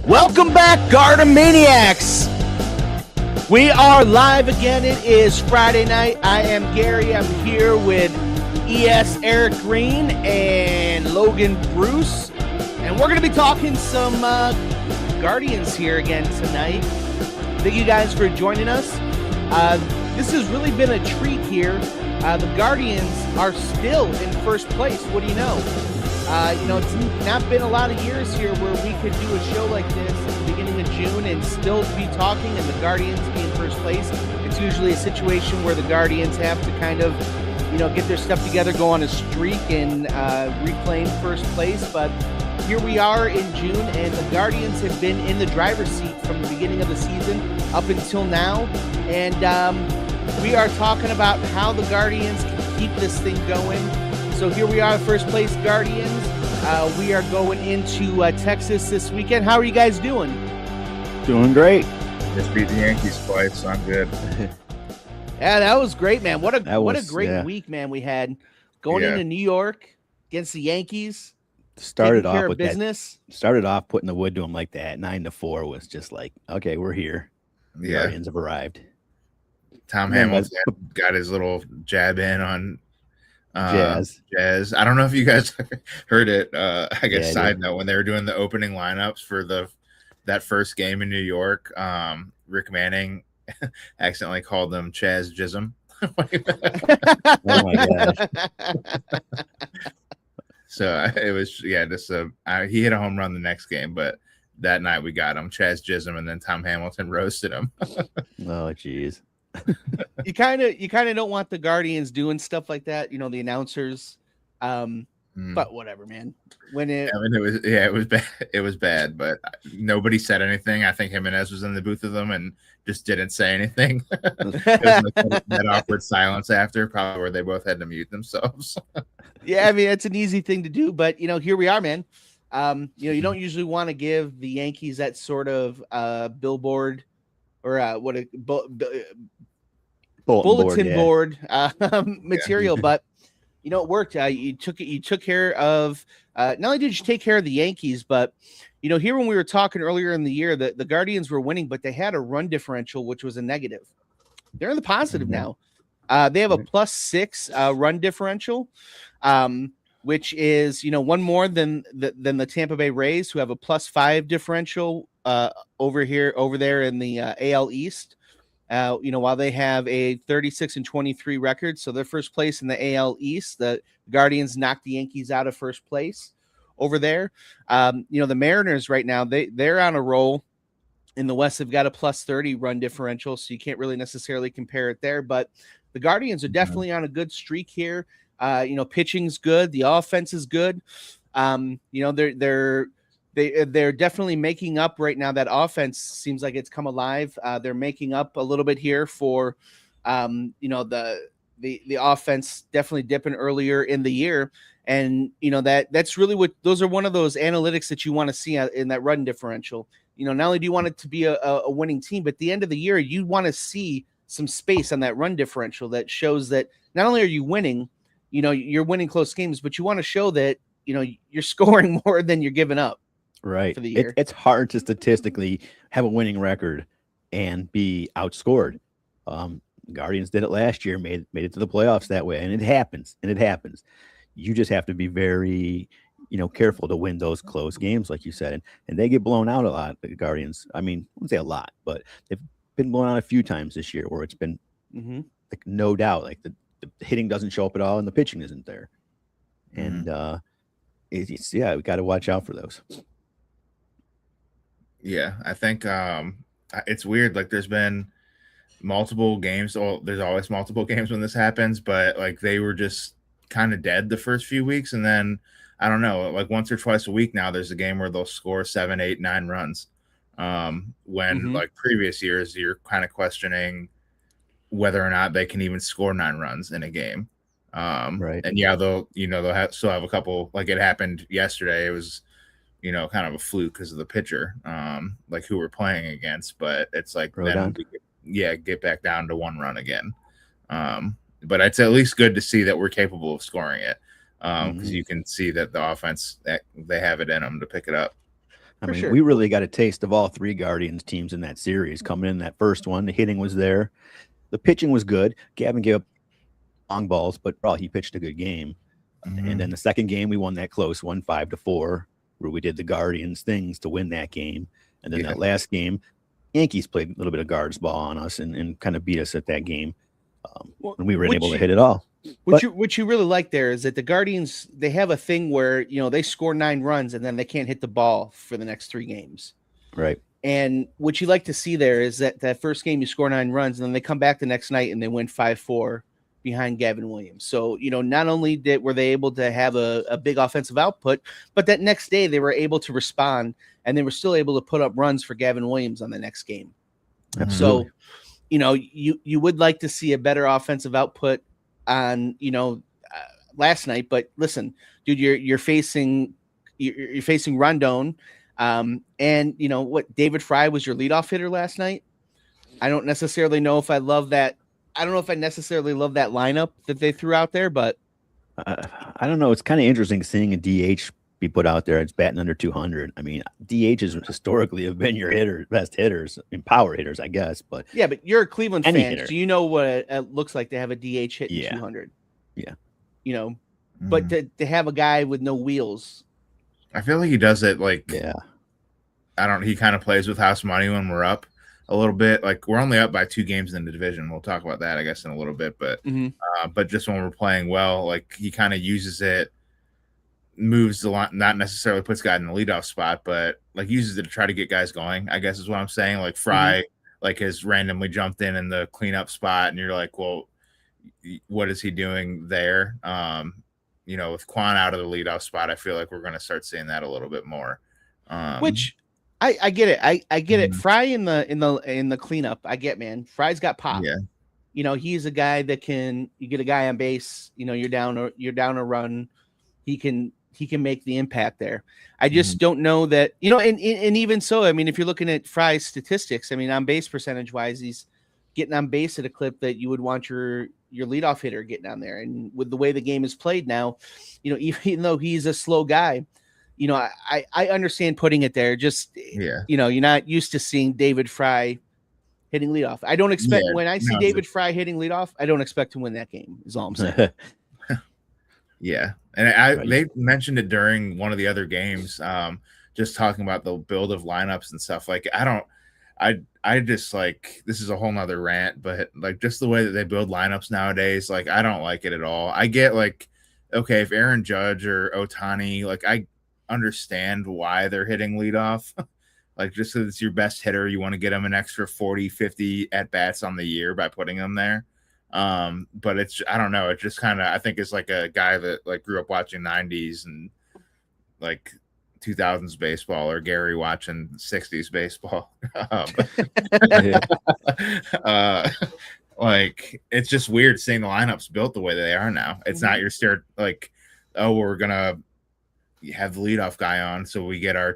Welcome back, Guardsmaniacs. We are live again. It is Friday night. I am Gary. I'm here with ES Eric Green and Logan Bruce. And we're going to be talking some Guardians here again tonight. Thank you guys for joining us. This has really been a treat here. The Guardians are still in first place. What do you know? It's not been a lot of years here where we could do a show like this at the beginning of June and still be talking and the Guardians be in first place. It's usually a situation where the Guardians have to kind of, get their stuff together, go on a streak and reclaim first place. But here we are in June, and the Guardians have been in the driver's seat from the beginning of the season up until now. And we are talking about how the Guardians can keep this thing going. So here we are, first place Guardians. We are going into Texas this weekend. How are you guys doing? Doing great. Just beat the Yankees twice, so I'm good. Yeah, that was great, man. What a great week, man, we had going into New York against the Yankees. Started off with business. Started off putting the wood to them like that. 9-4 was just like, okay, we're here. The Guardians have arrived. Tom Hamilton got his little jab in on Jazz. I don't know if you guys heard it. I guess side note, when they were doing the opening lineups for that first game in New York, Rick Manning accidentally called them Chaz Jism. Oh my gosh. So it was just he hit a home run the next game, but that night we got him Chaz Jism, and then Tom Hamilton roasted him. Oh jeez. You kind of don't want the Guardians doing stuff like that, the announcers. But whatever, man. It was bad. It was bad, but nobody said anything. I think Jimenez was in the booth with them and just didn't say anything. That awkward silence after, probably where they both had to mute themselves. Yeah, I mean, it's an easy thing to do, but here we are, man. You don't usually want to give the Yankees that sort of billboard or bulletin board material, but it worked. You took care of not only did you take care of the Yankees, but here when we were talking earlier in the year that the Guardians were winning, but they had a run differential which was a negative. They're in the positive now. They have a +6 run differential, which is one more than the Tampa Bay Rays, who have a +5 differential over there in the AL East. While they have a 36-23 record, so they're first place in the AL East. The Guardians knocked the Yankees out of first place over there. The Mariners right now, they're on a roll in the West. They've got a +30 run differential, so you can't really necessarily compare it there. But the Guardians are definitely on a good streak here. Pitching's good, the offense is good. They're definitely making up right now. That offense seems like it's come alive. They're making up a little bit here for, the offense definitely dipping earlier in the year. And, that's really those are one of those analytics that you want to see in that run differential. Not only do you want it to be a winning team, but at the end of the year, you want to see some space on that run differential that shows that not only are you winning, you're winning close games, but you want to show that, you're scoring more than you're giving up. Right. For the year. It's hard to statistically have a winning record and be outscored. Guardians did it last year, made it to the playoffs that way, and it happens. You just have to be very, careful to win those close games, like you said, and they get blown out a lot. The Guardians, I mean, I wouldn't say a lot, but they've been blown out a few times this year, where it's been like no doubt, like the hitting doesn't show up at all and the pitching isn't there, and we got to watch out for those. Yeah, I think it's weird. Like, there's been multiple games. Well, there's always multiple games when this happens, but like they were just kind of dead the first few weeks, and then I don't know, like once or twice a week now, there's a game where they'll score 7, 8, 9 runs. When like previous years, you're kind of questioning whether or not they can even score 9 runs in a game. Right. And they'll still have a couple. Like it happened yesterday. It was kind of a fluke because of the pitcher, like who we're playing against. But it's like then get back down to 1 run again. But it's at least good to see that we're capable of scoring it, because you can see that the offense, that they have it in them to pick it up. I For mean, sure. we really got a taste of all three Guardians teams in that series. Coming in that first one, the hitting was there, the pitching was good. Gavin gave up long balls, but he pitched a good game. And then the second game, we won that close one, 5-4, where we did the Guardians things to win that game. And then that last game, Yankees played a little bit of guards ball on us and kind of beat us at that game. And we were able to hit it all. What you really like there is that the Guardians, they have a thing where, they score 9 runs and then they can't hit the ball for the next 3 games. Right. And what you like to see there is that first game you score 9 runs and then they come back the next night and they win 5-4 behind Gavin Williams. So, not only were they able to have a big offensive output, but that next day they were able to respond and they were still able to put up runs for Gavin Williams on the next game. Absolutely. So, you would like to see a better offensive output on, last night, but listen, dude, you're facing Rondon. And what, David Fry was your leadoff hitter last night. I don't necessarily know if I love that. I don't know if I necessarily love that lineup that they threw out there, but I don't know. It's kind of interesting seeing a DH be put out there. It's batting under 200. I mean, DHs historically have been your best hitters, power hitters, I guess. But yeah, but you're a Cleveland fan. Hitter. Do you know what it looks like to have a DH hitting 200? Yeah. But to have a guy with no wheels. I feel like he does it he kind of plays with house money when we're up a little bit. Like, we're only up by 2 games in the division. We'll talk about that, I guess, in a little bit. But but just when we're playing well, like, he kind of uses it, moves the line, not necessarily puts guys in the leadoff spot, but like uses it to try to get guys going, I guess is what I'm saying. Like Fry, like, has randomly jumped in the cleanup spot, and you're like, well, what is he doing there? With Quan out of the leadoff spot, I feel like we're going to start seeing that a little bit more. Which I get it. I get it. Fry in the cleanup. I get, man. Fry's got pop. Yeah. He's a guy that you get a guy on base, you're down a run. He can make the impact there. I just don't know that, and even so, I mean, if you're looking at Fry's statistics, I mean, on base percentage wise, he's getting on base at a clip that you would want your leadoff hitter getting on there. And with the way the game is played now, even though he's a slow guy, I understand putting it there. Just, you're not used to seeing David Fry hitting leadoff. I don't expect when I see David Fry hitting leadoff, I don't expect to win that game, is all I'm saying. Yeah. And they mentioned it during one of the other games, just talking about the build of lineups and stuff. Like, I just, like, this is a whole nother rant, but like, just the way that they build lineups nowadays, like, I don't like it at all. I get, like, okay, if Aaron Judge or Ohtani, like, I understand why they're hitting leadoff. Like, just because it's your best hitter, you want to get them an extra 40, 50 at bats on the year by putting them there. But I don't know. It just kind of, I think it's like a guy that like grew up watching 90s and like 2000s baseball, or Gary watching 60s baseball. Like, it's just weird seeing the lineups built the way they are now. It's not your start, like, oh, we're going to have the leadoff guy on, so we get our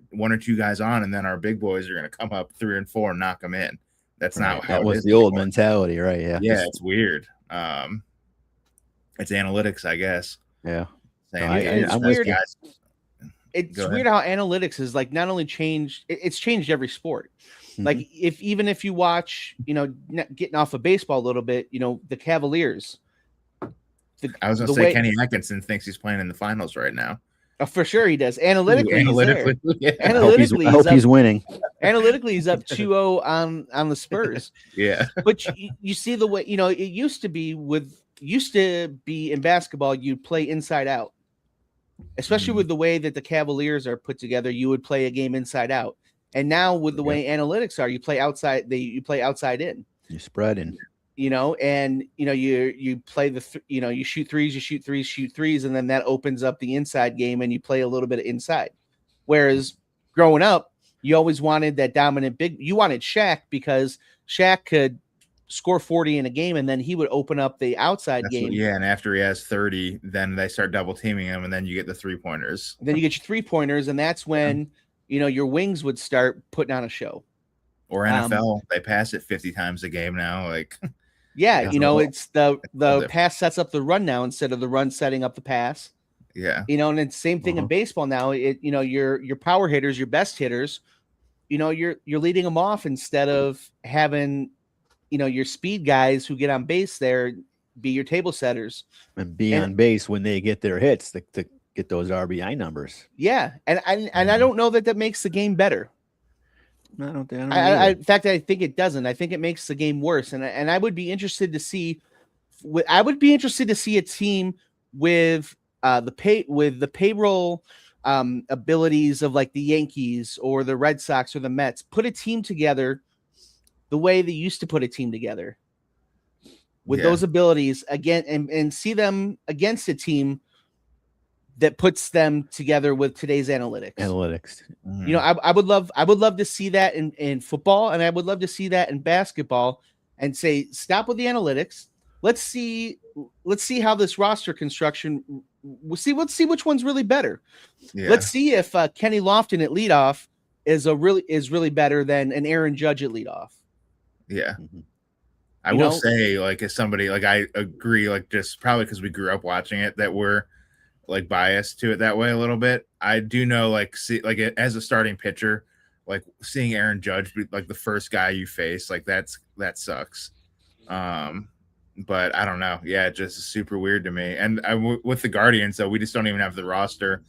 1 or 2 guys on, and then our big boys are going to come up 3 and 4 and knock them in. That's not how that was the old mentality, right? Yeah, it's weird. It's analytics, I guess. Yeah, I'm with you. It's weird how analytics is, like, not only changed, it's changed every sport. Like, even if you watch, getting off of baseball a little bit, the Cavaliers. I was going to say Kenny Atkinson thinks he's playing in the finals right now. For sure he does. Analytically, I hope he's winning. Analytically, he's up 2-0 on the Spurs. Yeah. But you see the way, it used to be in basketball, you'd play inside out. Especially with the way that the Cavaliers are put together, you would play a game inside out. And now with the way analytics are, you play outside in. You spread in. And you play you shoot threes, and then that opens up the inside game, and you play a little bit of inside. Whereas growing up, you always wanted that dominant big. You wanted Shaq because Shaq could score 40 in a game, and then he would open up the outside game. And after he has 30, then they start double teaming him, and then you get the 3-pointers. Then you get your 3-pointers, and that's when your wings would start putting on a show. Or NFL, they pass it 50 times a game now, like. Yeah, it's the pass sets up the run now instead of the run setting up the pass. Yeah. And it's the same thing in baseball now. Your power hitters, your best hitters, you're leading them off instead of having, your speed guys who get on base there be your table setters and be on base when they get their hits to get those RBI numbers. Yeah, and I don't know that makes the game better. I don't think. In fact, I think it doesn't. I think it makes the game worse. And I would be interested to see. I would be interested to see a team with the payroll abilities of like the Yankees or the Red Sox or the Mets put a team together the way they used to put a team together with those abilities again, and see them against a team that puts them together with today's analytics. I would love to see that in football, and I would love to see that in basketball, and say, stop with the analytics. Let's see how this roster construction. Let's see which one's really better. Yeah. Let's see if Kenny Lofton at leadoff is really better than an Aaron Judge at leadoff. Yeah. Mm-hmm. I will say, like, as somebody, like, I agree, like, just probably because we grew up watching it, that we're like biased to it that way a little bit. I do know, like, see, like, as a starting pitcher, like, seeing Aaron Judge be like the first guy you face, like, that sucks. But I don't know. Yeah, it just is super weird to me. And with the Guardians, though, we just don't even have the roster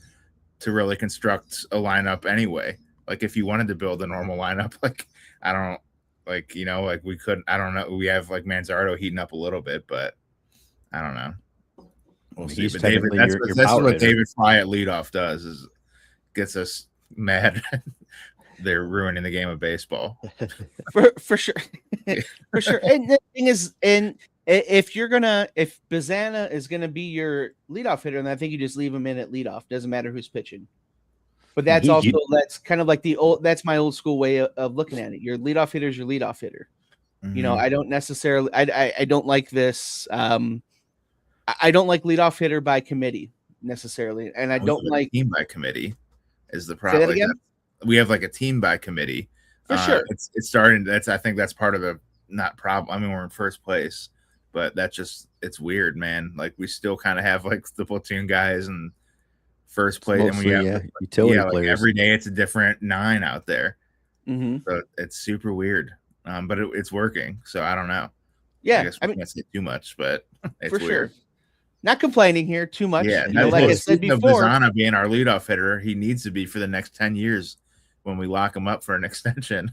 to really construct a lineup anyway. Like, if you wanted to build a normal lineup, like, I don't, like, like, we couldn't. I don't know. We have, like, Manzardo heating up a little bit, but I don't know. We'll see. But David, that's what David Fry at leadoff does, is gets us mad. They're ruining the game of baseball. for sure. For sure. And the thing is, if Bazana is gonna be your leadoff hitter, then I think you just leave him in at leadoff. Doesn't matter who's pitching. But that's that's kind of like that's my old school way of looking at it. Your leadoff hitter is your leadoff hitter. Mm-hmm. I don't necessarily. I don't like this. I don't like leadoff hitter by committee necessarily, and I don't like team by committee is the problem. Say that again? We have like a team by committee. For sure. It's starting. I think that's part of the not problem. I mean, we're in first place, but it's weird, man. Like, we still kind of have like the platoon guys and first place, and we have utility players. Like, every day it's a different 9 out there. Mm-hmm. So it's super weird. But it's working. So I don't know. Yeah, I guess we can't say too much, but it's for weird. Sure. Not complaining here too much. Yeah, like I said before, Bazana being our leadoff hitter, he needs to be for the next 10 years when we lock him up for an extension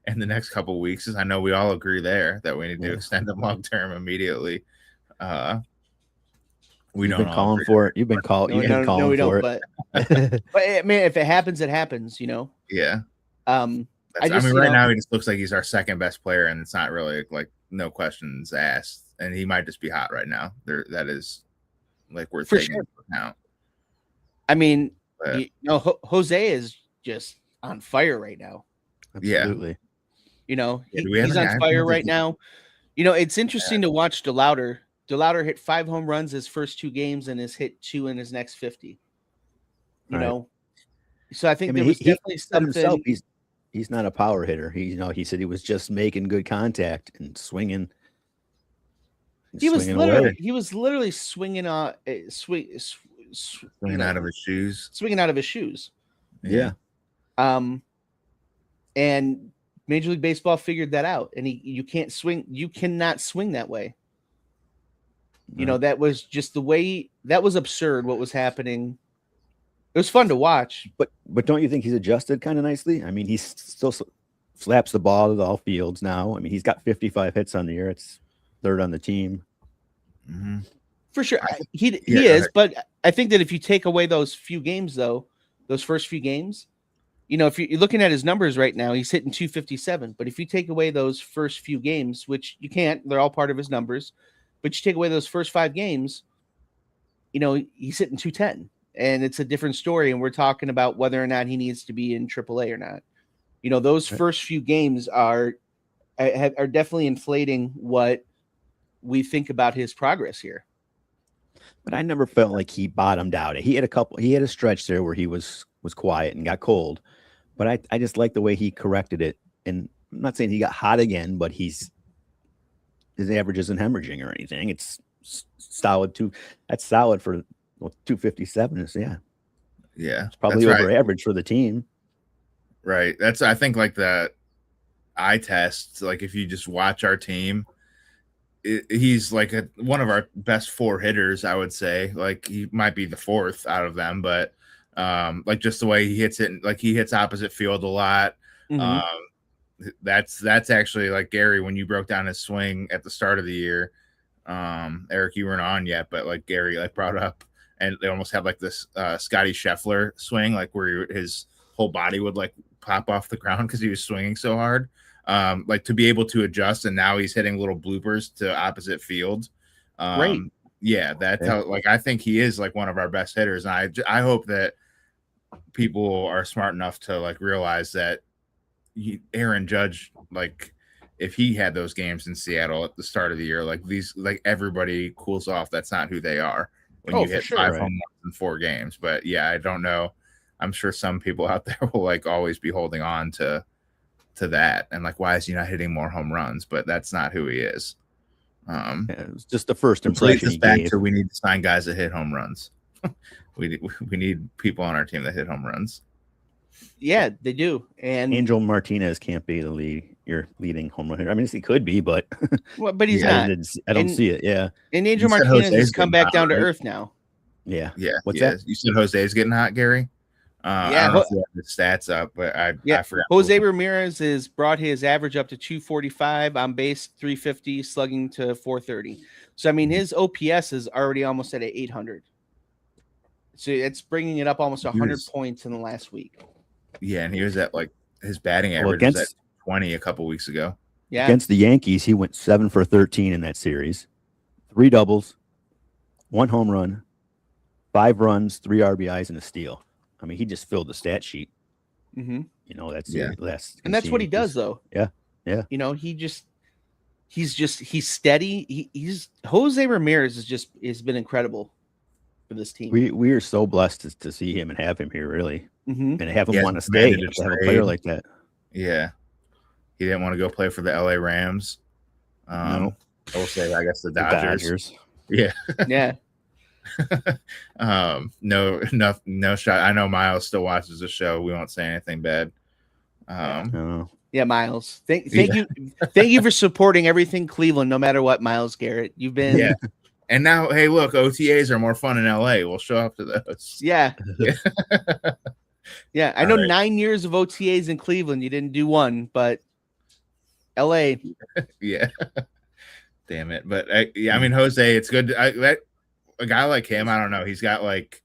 in the next couple of weeks. I know we all agree there that we need to extend him long term immediately. You've been calling for it. You've been calling. No, we don't. But I mean, if it happens, it happens. Yeah. I mean, right now he just looks like he's our second best player, and it's not really like no questions asked. And he might just be hot right now. That is like worth taking into account. I mean, Jose is just on fire right now. Absolutely. He's on fire right now. It's interesting to watch DeLauder. DeLauder hit 5 home runs his first 2 games and has hit 2 in his next 50. So I think there was definitely something. He's not a power hitter. He said he was just making good contact and swinging. He was literally swinging out swinging out of his shoes. Swinging out of his shoes. Yeah. And Major League Baseball figured that out, and you can't swing. You cannot swing that way. That was just the way. That was absurd. What was happening? It was fun to watch, but don't you think he's adjusted kind of nicely? I mean, he still slaps the ball to all fields now. I mean, he's got 55 hits on the year. It's 3rd on the team. Mm-hmm. For sure, he is. But I think that if you take away those few games, though, those first few games, if you're looking at his numbers right now, he's hitting 257. But if you take away those first few games, which you can't, they're all part of his numbers. But you take away those first 5 games, he's hitting 210. And it's a different story, and we're talking about whether or not he needs to be in AAA or not. Those first few games are definitely inflating what we think about his progress here. But I never felt like he bottomed out. He had a stretch there where he was quiet and got cold. But I just like the way he corrected it. And I'm not saying he got hot again, but his average isn't hemorrhaging or anything. It's solid too. That's solid for Well, 257 is Yeah, it's probably that's over right. average for the team. Right. That's I think like the eye test. Like if you just watch our team, he's like one of our best 4 hitters. I would say like he might be the 4th out of them, but like just the way he hits it, like he hits opposite field a lot. That's actually like Gary when you broke down his swing at the start of the year. Eric, you weren't on yet, but like Gary like brought up, and they almost had like this Scotty Scheffler swing, like where his whole body would like pop off the ground because he was swinging so hard. Like to be able to adjust, and now he's hitting little bloopers to opposite field. Great. Yeah, that's how. Like I think he is like one of our best hitters, and I hope that people are smart enough to like realize that Aaron Judge, like if he had those games in Seattle at the start of the year, like these, like everybody cools off. That's not who they are when you hit 5 home runs in 4 games. But yeah, I don't know. I'm sure some people out there will like always be holding on to that and like, why is he not hitting more home runs? But that's not who he is. It was just the first impression. We need to sign guys that hit home runs. we need people on our team that hit home runs. Yeah, they do. And Angel Martinez can't be your leading home run hitter. I mean, he could be, but but he's not. I don't see it. Yeah. And Angel Martinez has come back down to earth now. Yeah. Yeah. What's that? You said Jose's getting hot, Gary? I don't know if you have the stats up, but I forgot. Jose Ramirez has brought his average up to 245 on base, 350, slugging to 430. So I mean, his OPS is already almost at 800. So it's bringing it up almost 100 points in the last week. Yeah, and he was at like his batting average was at 20 a couple weeks ago. Yeah, against the Yankees, he went 7 for 13 in that series, 3 doubles, 1 home run, 5 runs, 3 RBIs, and a steal. I mean, he just filled the stat sheet. Mm-hmm. You know, that's and that's what he does, though. Yeah. You know, he's steady. He's Jose Ramirez has been incredible for this team. We are so blessed to see him and have him here, really, and have him want to stay. To have a player like that. Yeah, he didn't want to go play for the LA Rams. No, I will say, I guess the Dodgers. Yeah, yeah. No shot. I know Miles still watches the show. We won't say anything bad. Yeah, Miles. Thank you for supporting everything Cleveland, no matter what, Miles Garrett. You've been And now, hey, look, OTAs are more fun in LA. We'll show up to those. Yeah. Yeah, I know 9 years of OTAs in Cleveland. You didn't do one, but LA. Yeah. Damn it. But I mean, Jose, it's good. A guy like him, I don't know. He's got like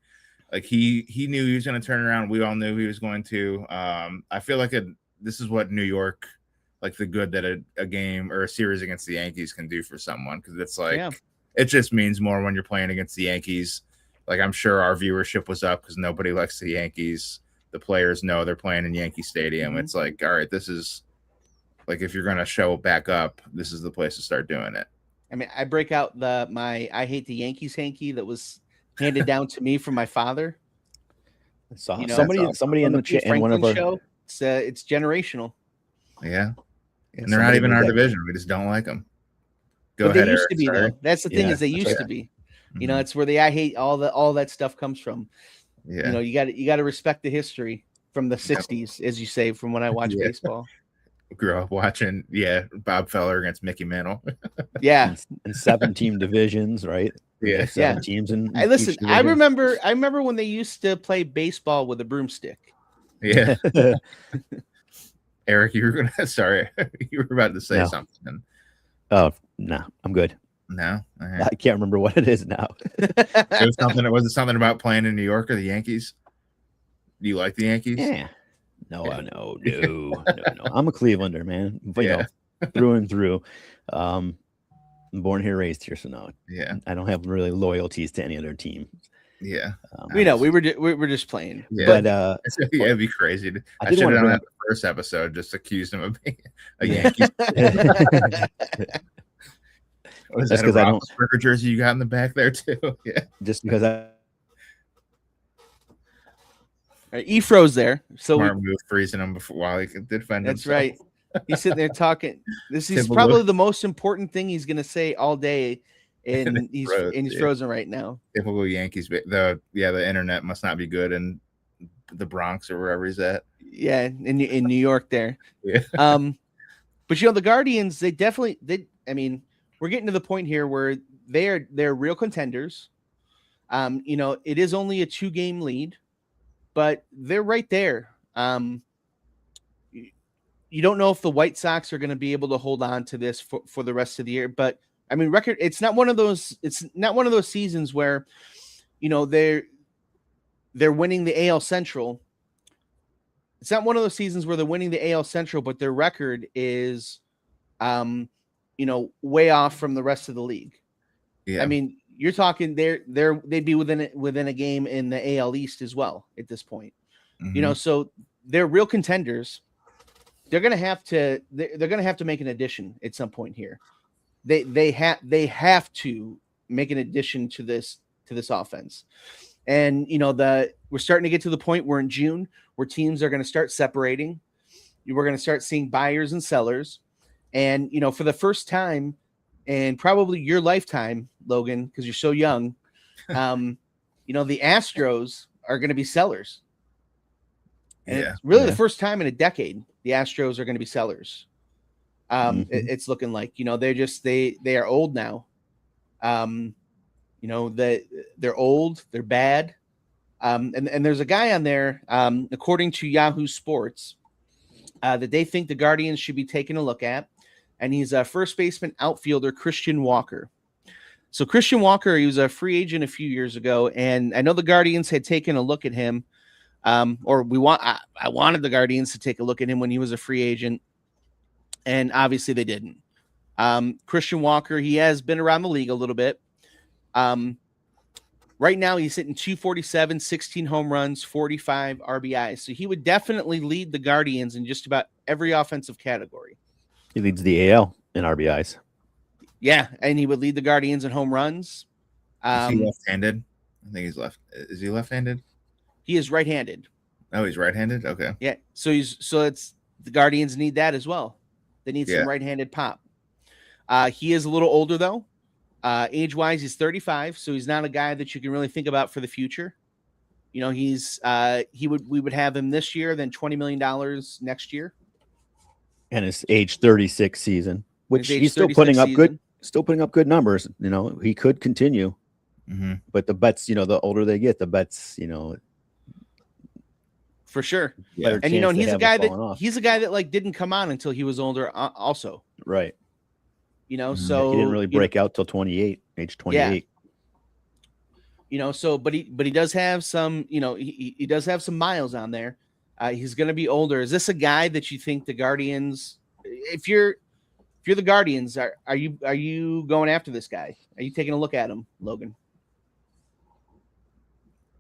he knew he was going to turn around. We all knew he was going to. I feel like this is what New York, like the good that a game or a series against the Yankees can do for someone, because it's like it just means more when you're playing against the Yankees. Like I'm sure our viewership was up because nobody likes the Yankees. The players know they're playing in Yankee Stadium. Mm-hmm. It's like, all right, this is like if you're going to show back up, this is the place to start doing it. I mean, I break out my I hate the Yankees hanky that was handed down to me from my father. You know, somebody in the chat and one of our show. It's generational. Yeah, and they're not even in our division. We just don't like them. Go ahead. They used to be though. That's the thing is they used to be. You know, it's where the I hate all that stuff comes from. Yeah. You know, you got to respect the history from the 60s, as you say, from when I watch baseball. Grew up watching, Bob Feller against Mickey Mantle. Yeah. And 7-team divisions, right? Yeah. 7 teams. And I remember when they used to play baseball with a broomstick. Yeah. Eric, you were about to say something. Oh, no, I'm good. No, I can't remember what it is now. Was it something about playing in New York or the Yankees? Do you like the Yankees? Yeah. No. I'm a Clevelander, man. But you know, through and through. I'm born here, raised here, so no. Yeah. I don't have really loyalties to any other team. Yeah. We know we were just playing. Yeah. But it'd be crazy. I should have done that the first episode, just accused him of being a Yankee. Was that a Roethlisberger jersey you got in the back there too? Yeah. Just because he froze there, so we moved freezing him while he could defend himself. That's right. He's sitting there talking. This is probably the most important thing he's going to say all day, and he's frozen right now. Typical Yankees. The internet must not be good in the Bronx or wherever he's at. Yeah, in New York there. Yeah. But the Guardians, I mean, we're getting to the point here where they're real contenders. It is only a 2-game lead, but they're right there. You don't know if the White Sox are going to be able to hold on to this for the rest of the year, but I mean, it's not one of those seasons where, they're winning the AL Central. It's not one of those seasons where they're winning the AL Central, but their record is, way off from the rest of the league. Yeah. I mean, you're talking they'd be within a game in the AL East as well at this point. Mm-hmm. So they're real contenders. They're gonna have to make an addition at some point here. They have to make an addition to this offense. And we're starting to get to the point where in June where teams are going to start separating. We're going to start seeing buyers and sellers. And for the first time in probably your lifetime, Logan, because you're so young, the Astros are going to be sellers. And it's really the first time in a decade the Astros are going to be sellers. It's looking like, they are old now. They're old, they're bad. And there's a guy on there, according to Yahoo Sports, that they think the Guardians should be taking a look at. And he's a first baseman outfielder, Christian Walker. So Christian Walker, he was a free agent a few years ago. And I know the Guardians had taken a look at him. I wanted the Guardians to take a look at him when he was a free agent. And obviously they didn't. Christian Walker, he has been around the league a little bit. Right now he's hitting 247, 16 home runs, 45 RBIs. So he would definitely lead the Guardians in just about every offensive category. He leads the AL in RBIs. Yeah, and he would lead the Guardians in home runs. Is he left-handed? I think he's left. Is he left-handed? He is right-handed. Oh, he's right-handed? Okay. Yeah, so it's the Guardians need that as well. They need some right-handed pop. He is a little older though. Age-wise, he's 35, so he's not a guy that you can really think about for the future. We would have him this year, then $20 million next year. And his age 36 season, which he's still putting up good numbers. He could continue. Mm-hmm. But the bets, the older they get, the bets, for sure. Yeah. And he's a guy that like didn't come on until he was older also. Right. So he didn't really break out till age 28. Yeah. But he does have some, he does have some miles on there. He's going to be older. Is this a guy that you think the Guardians, if you're the Guardians, are you going after this guy? Are you taking a look at him, Logan?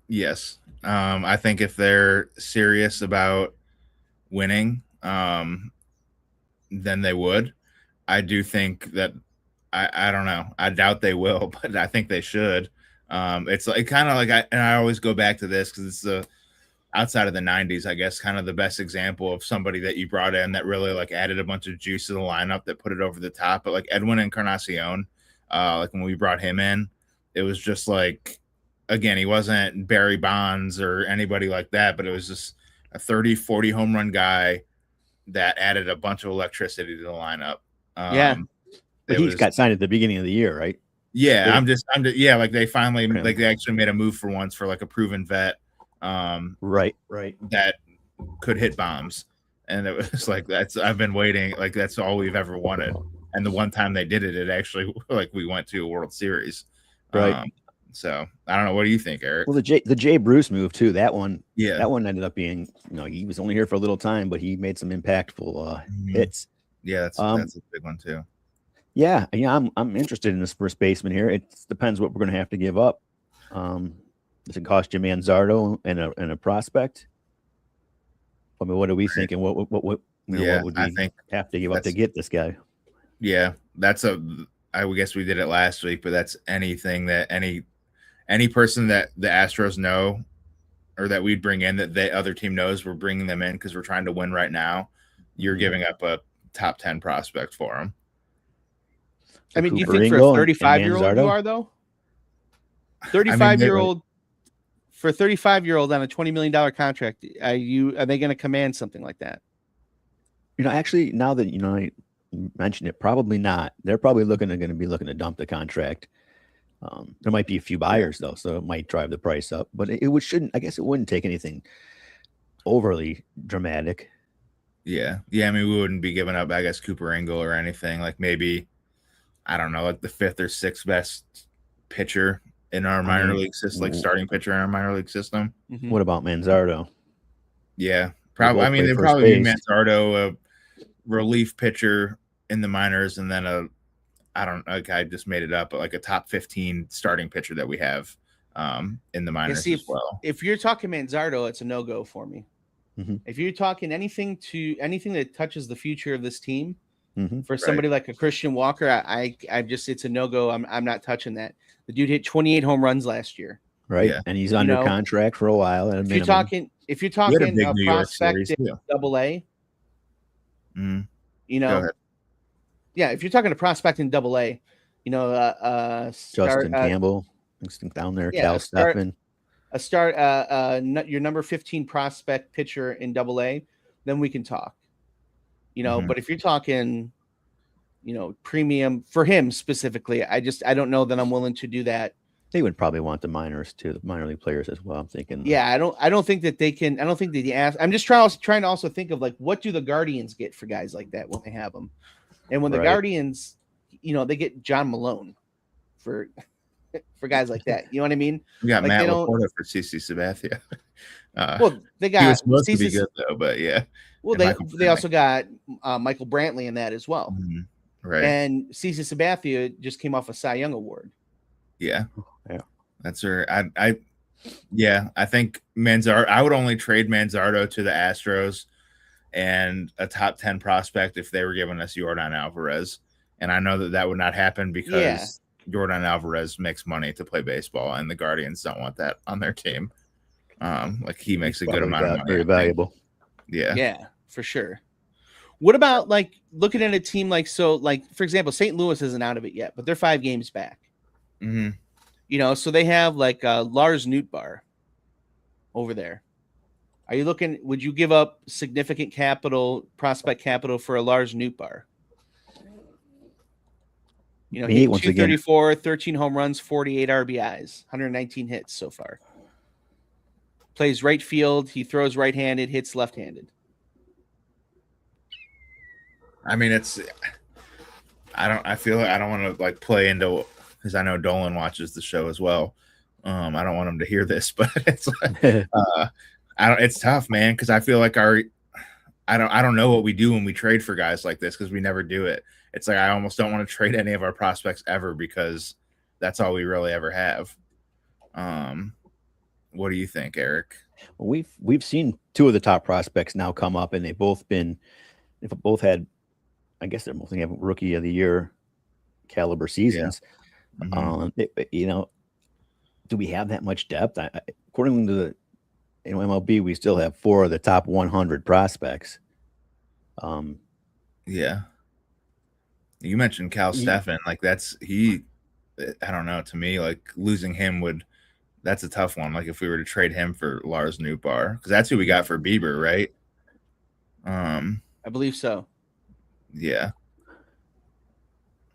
Yes. I think if they're serious about winning, then they would. I do think that I don't know. I doubt they will, but I think they should. It's like kind of like I always go back to this because it's outside of the 90s, I guess, kind of the best example of somebody that you brought in that really like added a bunch of juice to the lineup that put it over the top. But like Edwin Encarnacion, like when we brought him in, it was just like, again, he wasn't Barry Bonds or anybody like that, but it was just a 30, 40 home run guy that added a bunch of electricity to the lineup. But he got signed at the beginning of the year, right? Yeah, I'm just like they finally like they actually made a move for once for like a proven vet. Right. That could hit bombs. And it was like, I've been waiting. Like that's all we've ever wanted. And the one time they did it, it actually like we went to a World Series. Right. So I don't know. What do you think, Eric? Well, the Jay Bruce move too. That one ended up being, he was only here for a little time, but he made some impactful hits. Yeah, that's a big one too. Yeah, I'm interested in this first baseman here. It depends what we're going to have to give up. Does it cost you Manzardo and a prospect? I mean, what are we thinking? What would we have to give up to get this guy? Yeah, I guess we did it last week, but that's anything that any person that the Astros know or that we'd bring in that the other team knows we're bringing them in because we're trying to win right now. You're giving up a top 10 prospect for them. I mean, do you Cooper think for a Ingle and 35-year-old you Manzardo? are though? I mean, 35-year-old for a 35-year-old on a $20 million contract, are they going to command something like that? Actually, now that I mentioned it, probably not. They're probably going to be looking to dump the contract. There might be a few buyers though, so it might drive the price up. But it shouldn't. I guess it wouldn't take anything overly dramatic. Yeah. I mean, we wouldn't be giving up, I guess, Cooper Ingle or anything. Like maybe, I don't know, like the 5th or 6th best pitcher in our minor league system, like starting pitcher in our minor league system. Mm-hmm. What about Manzardo? Yeah, probably. I mean, they'd probably be Manzardo, a relief pitcher in the minors, and then I just made it up, but like a top 15 starting pitcher that we have in the minors as well. If you're talking Manzardo, it's a no-go for me. Mm-hmm. If you're talking anything that touches the future of this team, mm-hmm. for somebody like a Christian Walker, it's a no-go. I'm not touching that. The dude hit 28 home runs last year. Right. Yeah. And he's under contract for a while. If you're talking a prospect in AA, yeah, if you're talking a prospect in AA, Justin Campbell down there, Cal Stephan. Your number 15 prospect pitcher in AA, then we can talk. But if you're talking, premium for him specifically, I don't know that I'm willing to do that. They would probably want the minors too, the minor league players as well. I'm thinking. Yeah, I don't think that they can. I don't think that the ask. I'm just trying to also think of like, what do the Guardians get for guys like that when they have them, and when the Guardians, they get John Malone for guys like that. You know what I mean? We got Matt Laporta for CC Sabathia. Well, they got. He was supposed to be good though, but yeah. Well, they also got Michael Brantley in that as well. Mm-hmm. Right. And CC Sabathia just came off a Cy Young award. Yeah. That's her. I think Manzardo. I would only trade Manzardo to the Astros and a top 10 prospect if they were giving us Yordan Alvarez. And I know that would not happen because Yordan Alvarez makes money to play baseball, and the Guardians don't want that on their team. Like he makes a good amount of money. Very valuable. Yeah, for sure. What about like looking at a team like for example, St. Louis isn't out of it yet, but they're 5 games back. Mm-hmm. So they have like Lars Nootbaar over there. Are you looking? Would you give up significant prospect capital for a Lars Nootbaar? He hit 234, 13 home runs, 48 RBIs, 119 hits so far. Plays right field. He throws right-handed, hits left-handed. I mean, I feel like I don't want to like play into, because I know Dolan watches the show as well. I don't want him to hear this, but it's like, it's tough, man. Because I feel like I don't know what we do when we trade for guys like this, because we never do it. It's like I almost don't want to trade any of our prospects ever, because that's all we really ever have. What do you think, Eric? Well, we've seen 2 of the top prospects now come up, and they've both had, I guess they're both going to have Rookie of the Year caliber seasons. Yeah. Mm-hmm. Do we have that much depth? According to the MLB, we still have 4 of the top 100 prospects. Yeah. You mentioned Cal Stephan. Like I don't know. To me, like losing him that's a tough one. Like if we were to trade him for Lars Nootbaar, because that's who we got for Bieber, right? I believe so. Yeah.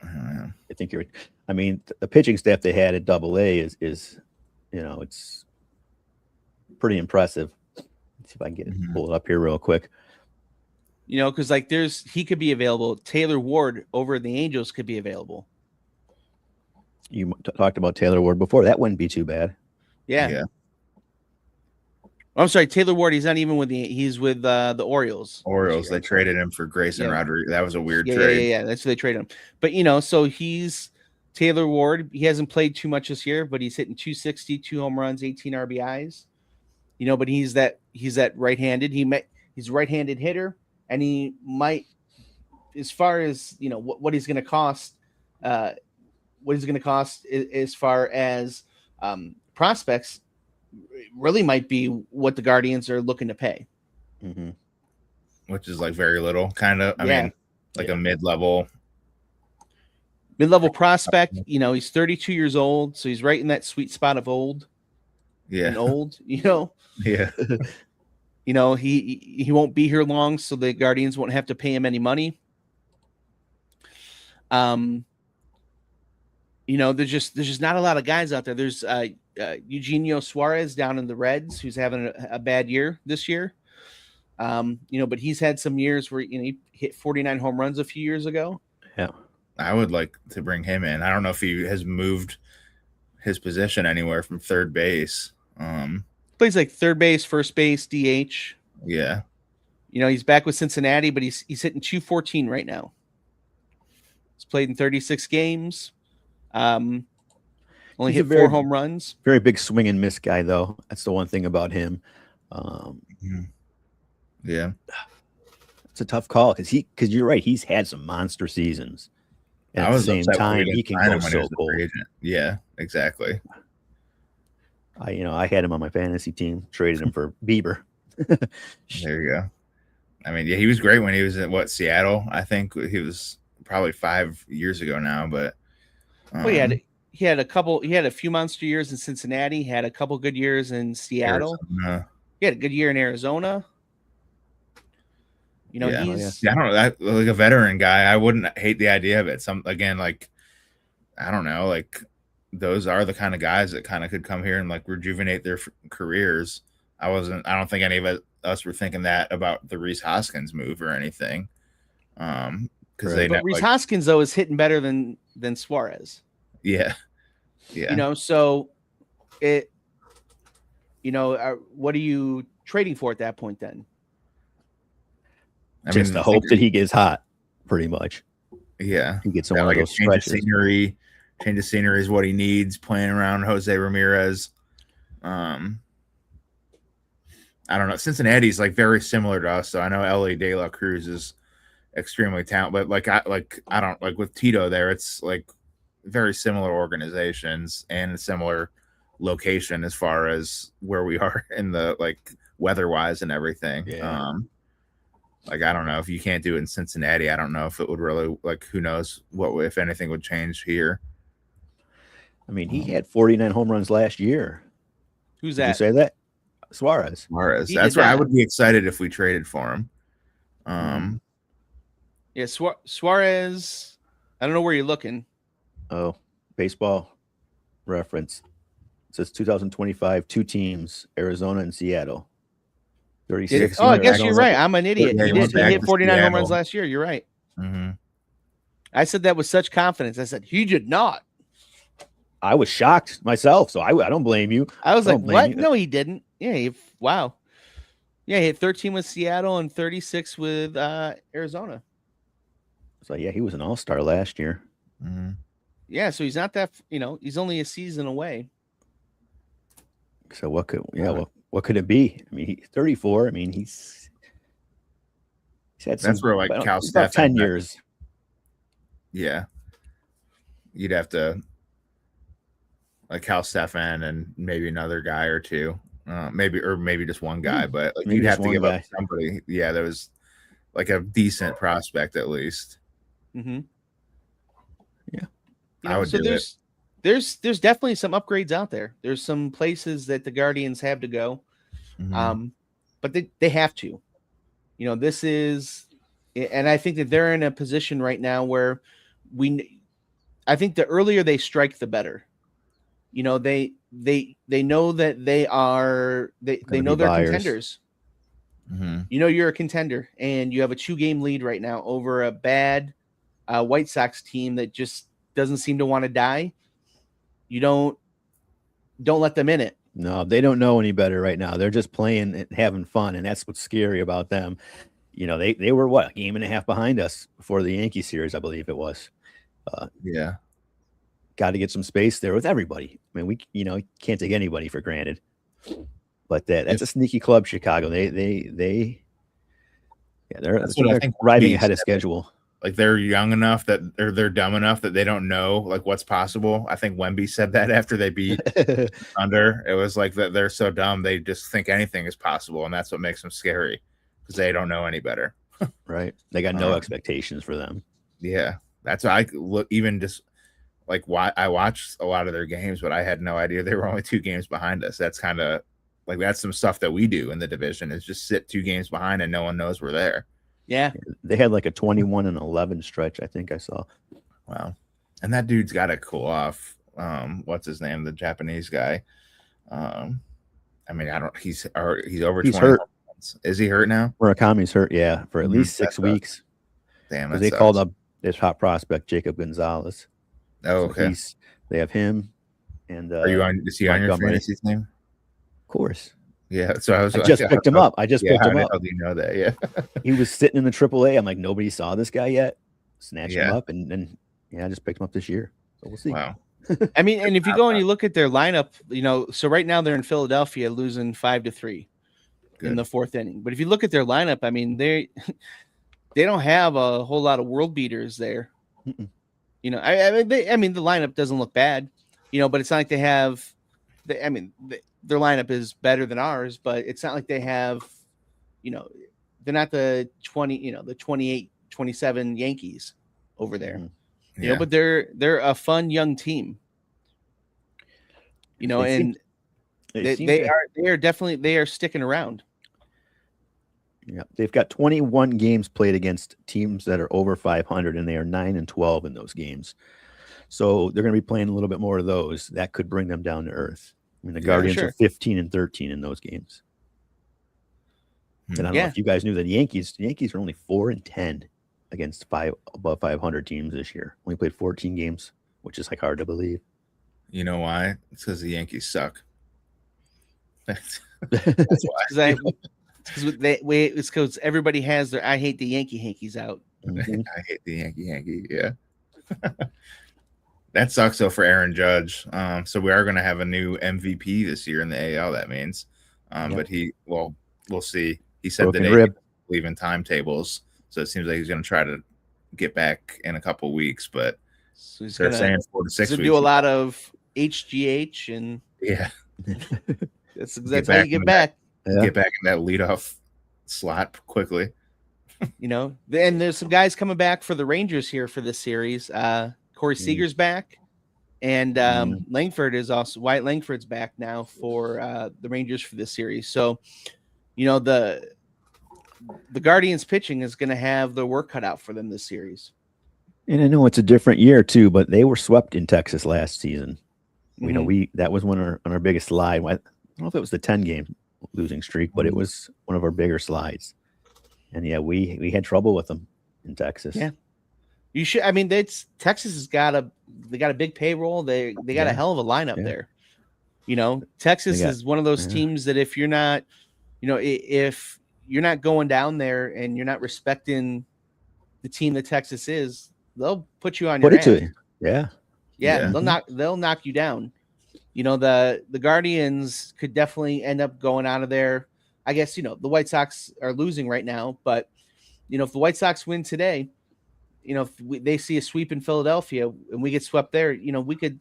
I think the pitching staff they had at AA is it's pretty impressive. Let's see if I can pull it up here real quick. Because like he could be available. Taylor Ward over the Angels could be available. You talked about Taylor Ward before. That wouldn't be too bad. Yeah. I'm sorry, Taylor Ward. He's not even he's with the Orioles. They traded him for Grayson Rodriguez. That was a weird trade. Yeah. That's who they traded him. But so he's Taylor Ward. He hasn't played too much this year, but he's hitting 260, 2 home runs, 18 RBIs. But he's that right-handed. He's a right-handed hitter, and he might, as far as what he's going to cost, as far as prospects, really might be what the Guardians are looking to pay. Mm-hmm. Which is like very little, kind of. I mean, like a mid-level. Mid-level prospect. You know, he's 32 years old, so he's right in that sweet spot of old. Yeah. And old. You know. Yeah. You know, he won't be here long, so the Guardians won't have to pay him any money. You know, there's just not a lot of guys out there. There's Eugenio Suarez down in the Reds, who's having a bad year this year. You know, but he's had some years where, you know, he hit 49 home runs a few years ago. Yeah. I would like to bring him in. I don't know if he has moved his position anywhere from third base. Plays like third base, first base, DH. Yeah. You know, he's back with Cincinnati, but he's hitting 214 right now. He's played in 36 games. Only He's hit 4 home runs. Very big swing and miss guy, though. That's the one thing about him. Yeah. It's a tough call because you're right. He's had some monster seasons. And at the same time, he can go so cold. Yeah, exactly. I had him on my fantasy team, traded him for Bieber. There you go. I mean, yeah, he was great when he was at Seattle. I think he was probably 5 years ago now, but well, he had a few monster years in Cincinnati, had a couple good years in Seattle. Arizona. He had a good year in Arizona. You know, I he's I don't know, like a veteran guy. I wouldn't hate the idea of it. Like I don't know, like those are the kind of guys that kind of could come here and like rejuvenate their careers. I don't think any of us were thinking that about the Rhys Hoskins move or anything. Because Rhys Hoskins though is hitting better than Suarez. Yeah. You know, so what are you trading for at that point then? Just the hope that he gets hot, pretty much. Yeah, he gets one of those stretches. Change of scenery is what he needs. Playing around Jose Ramirez. I don't know. Cincinnati's like very similar to us, so I know Ellie De La Cruz is extremely talented, but I don't like with Tito there. It's like very similar organizations and a similar location as far as where we are in the like weather-wise and everything. Yeah. Like, I don't know if you can't do it in Cincinnati. I don't know if it would really, like, who knows what, if anything would change here. I mean, he had 49 home runs last year. Who's that? Did you say that? Suarez. That's why I would be excited if we traded for him. Yeah, Suarez. I don't know where you're looking. Oh, baseball reference. It says 2025, 2 teams, Arizona and Seattle. 36. I guess you're right. I'm an idiot. Yeah, he hit 49 home runs last year. You're right. Mm-hmm. I said that with such confidence. I said he did not. I was shocked myself, so I don't blame you. I was like, what? No, he didn't. Yeah, wow. Yeah, he hit 13 with Seattle and 36 with Arizona. So yeah, he was an all-star last year. Mm-hmm. Yeah, so he's not that. He's only a season away. So what could it be? I mean, he's 34. I mean, he's had some. That's where like Cal about 10 years. Yeah, you'd have to like Cal Stefan and maybe another guy or two, maybe just one guy, but like, you'd have to give up somebody. Yeah, that was like a decent prospect at least. Mm-hmm. Yeah, I would do it. There's definitely some upgrades out there. There's some places that the Guardians have to go, but they have to. This is, and I think that they're in a position right now where I think the earlier they strike, the better. They know that they know they're contenders. Mm-hmm. You're a contender, and you have a 2-game lead right now over a bad White Sox team that just doesn't seem to want to die. You don't let them in it. No, they don't know any better right now. They're just playing and having fun, and that's what's scary about them. They were a game and a half behind us before the Yankee series, I believe it was. Yeah, got to get some space there with everybody. I mean, we can't take anybody for granted. But that's a sneaky club, Chicago. They're riding ahead of schedule. Like they're young enough they're dumb enough that they don't know like what's possible. I think Wemby said that after they beat Thunder. It was like that they're so dumb they just think anything is possible, and that's what makes them scary because they don't know any better. Right? They got no expectations for them. Yeah, that's why I look even just like why I watched a lot of their games, but I had no idea they were only 2 games behind us. That's kind of like that's some stuff that we do in the division is just sit 2 games behind and no one knows we're there. Yeah. They had like a 21-11 stretch, I think I saw. Wow. And that dude's got to cool off. What's his name? The Japanese guy. I mean, I don't. He's over. He's 20 hurt. months. Is he hurt now? Murakami's hurt, yeah, for at least 6 weeks. Damn, they called up this hot prospect Jacob Gonzalez. Oh, okay. So they have him, and are you on? Is he on your fantasy team? Of course. Yeah. So I just picked him up. I just picked him up. How do you know that? Yeah. He was sitting in the AAA. I'm like, nobody saw this guy yet. Snatched him up, and then I just picked him up this year. So we'll see. Wow. I mean, and if you go and you look at their lineup, so right now they're in Philadelphia losing 5-3 in the 4th inning. But if you look at their lineup, I mean, they don't have a whole lot of world beaters there. Mm-mm. I mean, the lineup doesn't look bad, but it's not like they have. Their lineup is better than ours, but it's not like they have, they're not the 28, 27 Yankees over there. Mm-hmm. But they're a fun young team. They are definitely sticking around. Yeah, they've got 21 games played against teams that are over 500, and they are 9-12 in those games. So they're going to be playing a little bit more of those. That could bring them down to earth. I mean, the Guardians are 15-13 in those games. And I don't know if you guys knew that the Yankees are only 4-10 against above 500 teams this year. Only played 14 games, which is like hard to believe. You know why? It's because the Yankees suck. That's why. It's because everybody has their "I hate the Yankee hankies" out. Mm-hmm. I hate the Yankee. Yeah. That sucks though for Aaron Judge. So we are going to have a new MVP this year in the AL. That means, but we'll see. He said today leaving timetables, so it seems like he's going to try to get back in a couple weeks. But so they're saying 4 to 6 weeks. Do a lot of HGH and that's how you get back. Get back in that leadoff slot quickly. And there's some guys coming back for the Rangers here for this series. Corey Seager's back, and Langford is also Wyatt Langford's back now for the Rangers for this series. So, the Guardians pitching is going to have the work cut out for them this series. And I know it's a different year too, but they were swept in Texas last season. Mm-hmm. That was on our biggest slide. I don't know if it was the 10-game losing streak, but it was one of our bigger slides. And we had trouble with them in Texas. Yeah. You should. I mean, Texas has got a big payroll. They got a hell of a lineup there. Texas is one of those teams that if you're not, if you're not going down there and you're not respecting the team that Texas is, they'll put you on your ass. Yeah. They'll knock you down. The Guardians could definitely end up going out of there. I guess the White Sox are losing right now, but if the White Sox win today. If they see a sweep in Philadelphia and we get swept there, we could,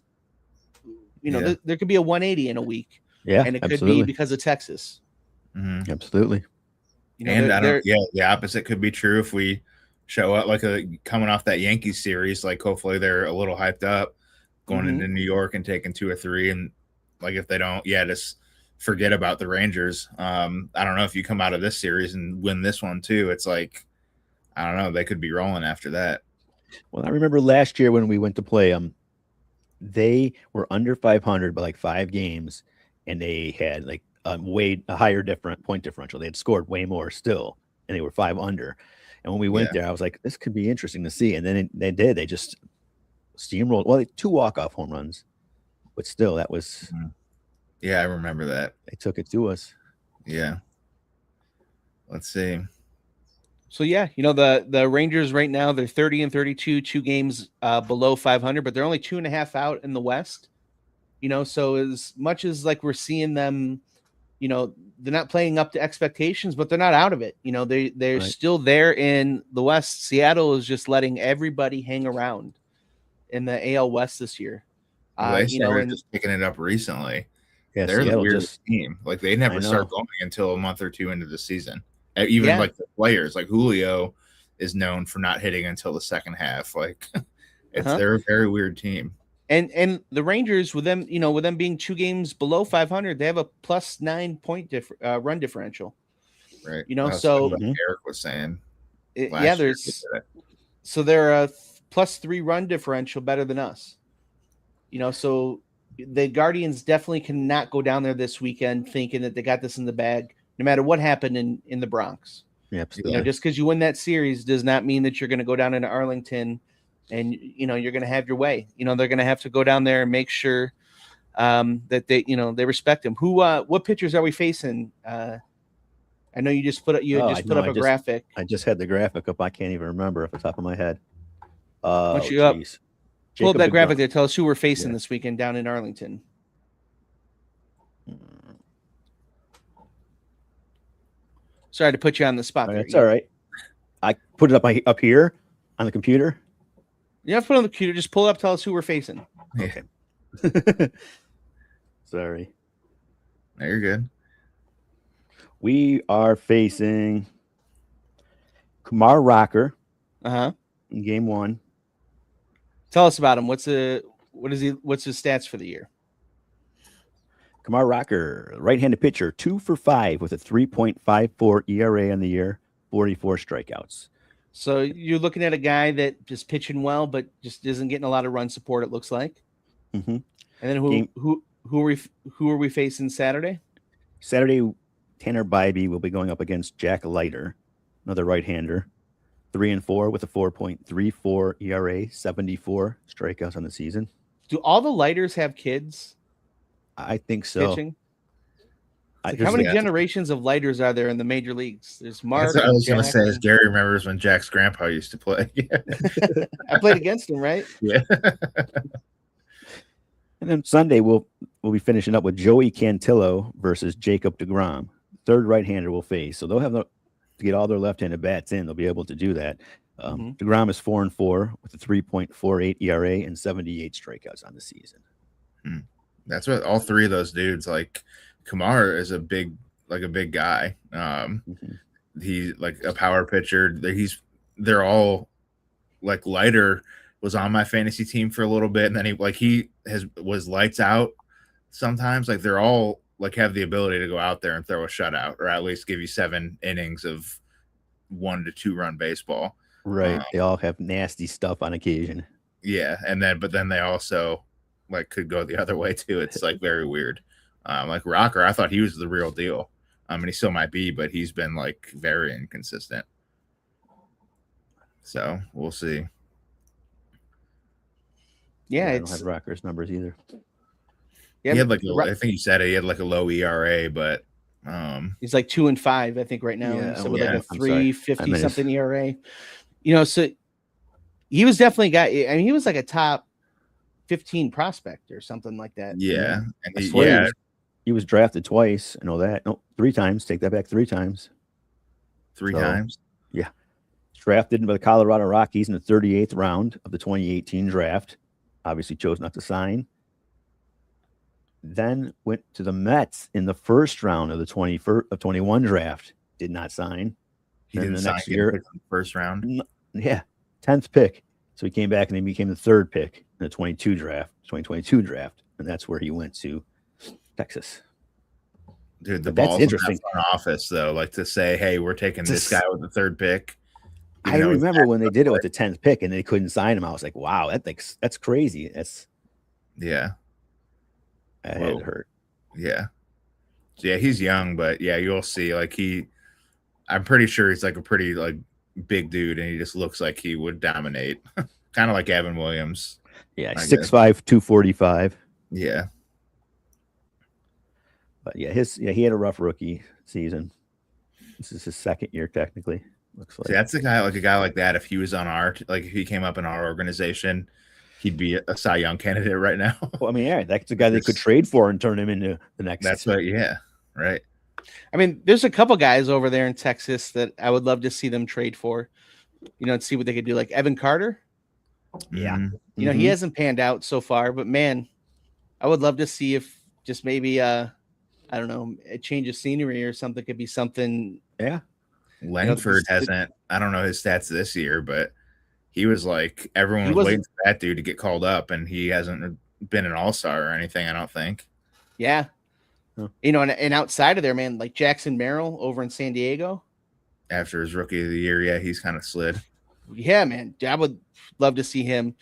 there could be a 180 in a week. Yeah. And it could be because of Texas. Mm-hmm. Absolutely. The opposite could be true if we show up coming off that Yankees series, like hopefully they're a little hyped up going into New York and taking 2 or 3. And if they don't, just forget about the Rangers. I don't know if you come out of this series and win this one too. It's like, I don't know. They could be rolling after that. Well, I remember last year when we went to play them, they were under 500 by 5 games, and they had a higher point differential. They had scored way more still, and they were 5 under. And when we went there, I was like, this could be interesting to see. And then they did. They just steamrolled. Well, 2 walk-off home runs, but still, that was. Yeah, I remember that. They took it to us. Yeah. Let's see. So the Rangers right now, they're 30-32, 2 games below 500, but they're only 2.5 out in the West. So as much as we're seeing them, they're not playing up to expectations, but they're not out of it. They're still there in the West. Seattle is just letting everybody hang around in the AL West this year. They started just picking it up recently. Yeah, they're Seattle the weirdest team. They never start going until a month or 2 into the season. Even the players, Julio is known for not hitting until the second half. They're a very weird team. And the Rangers, with them, with them being 2 games below 500, they have a plus 9 point run differential. Right. So what Eric was saying. So they're a plus 3 run differential better than us. So the Guardians definitely cannot go down there this weekend thinking that they got this in the bag, no matter what happened in the Bronx. Absolutely. Just because you win that series does not mean that you're going to go down into Arlington and you're going to have your way. They're going to have to go down there and make sure that they respect him. What pitchers are we facing? I know you just put up a graphic. I just had the graphic up. I can't even remember off the top of my head. Once you pull up that graphic there, tell us who we're facing this weekend down in Arlington. Sorry to put you on the spot. That's all right. I put it up here on the computer. You have to put it on the computer. Just pull it up. Tell us who we're facing. Okay. Sorry. No, you're good. We are facing Kumar Rocker. In game 1. Tell us about him. What's his stats for the year? Kumar Rocker, right-handed pitcher, 2 for 5 with a 3.54 ERA on the year, 44 strikeouts. So you're looking at a guy that just pitching well, but just isn't getting a lot of run support. It looks like. Mm-hmm. And then who are we facing Saturday? Saturday, Tanner Bybee will be going up against Jack Leiter, another right-hander, 3-4 with a 4.34 ERA, 74 strikeouts on the season. Do all the Lighters have kids? I think so. Pitching? How many generations of Lighters are there in the major leagues? There's Mark. I was going to say, as Gary remembers when Jack's grandpa used to play. I played against him, right? Yeah. And then Sunday, we'll be finishing up with Joey Cantillo versus Jacob deGrom. Third right-hander will face. So they'll have to get all their left-handed bats in. They'll be able to do that. deGrom is 4-4 with a 3.48 ERA and 78 strikeouts on the season. That's what all three of those dudes, like Kumar is a big guy. He's like a power pitcher. They're all like Leiter was on my fantasy team for a little bit, and then he was lights out sometimes. Like they're all like have the ability to go out there and throw a shutout, or at least give you 7 innings of 1 to 2 run baseball. Right. They all have nasty stuff on occasion. Yeah. But then they also like could go the other way too. It's like very weird. Like Rocker, I thought he was the real deal. And he still might be, but he's been like very inconsistent. So we'll see. Yeah, I don't have Rocker's numbers either. Yeah, he had like I think you said he had like a low ERA, but he's like 2-5, I think, right now. Yeah, so with like a 3.50 something ERA. So he was definitely a guy. I mean, he was like a top 15 prospect or something like that. Yeah, and he was drafted twice. I know that. No, 3 times. Take that back, 3 times. 3 times. Yeah, drafted by the Colorado Rockies in the 38th round of the 2018 draft. Obviously, chose not to sign. Then went to the Mets in the first round of the 21 draft. Did not sign. He didn't sign next year, in the first round. Yeah, 10th pick. So he came back and he became the 3rd pick in the 2022 draft, and that's where he went to Texas. Dude, that's interesting. In that front office, though, like to say, "Hey, we're taking this guy with the 3rd pick." I remember when they did it with the 10th pick and they couldn't sign him. I was like, "Wow, that's crazy." That had to hurt. Yeah, he's young, but yeah, you'll see. Like I'm pretty sure he's like a pretty like big dude, and he just looks like he would dominate, kind of like Evan Williams. Yeah, 6'5", 245. Yeah, but he had a rough rookie season. This is his 2nd year technically. Looks like. See, that's a guy like that. If he was on if he came up in our organization, he'd be a Cy Young candidate right now. Well, I mean, yeah, that's the guy they could trade for and turn him into the next. That's right. Yeah, right. I mean, there's a couple guys over there in Texas that I would love to see them trade for, and see what they could do. Like Evan Carter. Yeah. He hasn't panned out so far, but man, I would love to see if just maybe, I don't know, a change of scenery or something could be something. Yeah. Langford hasn't, I don't know his stats this year, but he was like everyone He was waiting wasn't- for that dude to get called up, and he hasn't been an all-star or anything. I don't think. Yeah. Huh. You know, and outside of there, man, like Jackson Merrill over in San Diego. After his rookie of the year, yeah, he's kind of slid. Yeah, man. I would love to see him.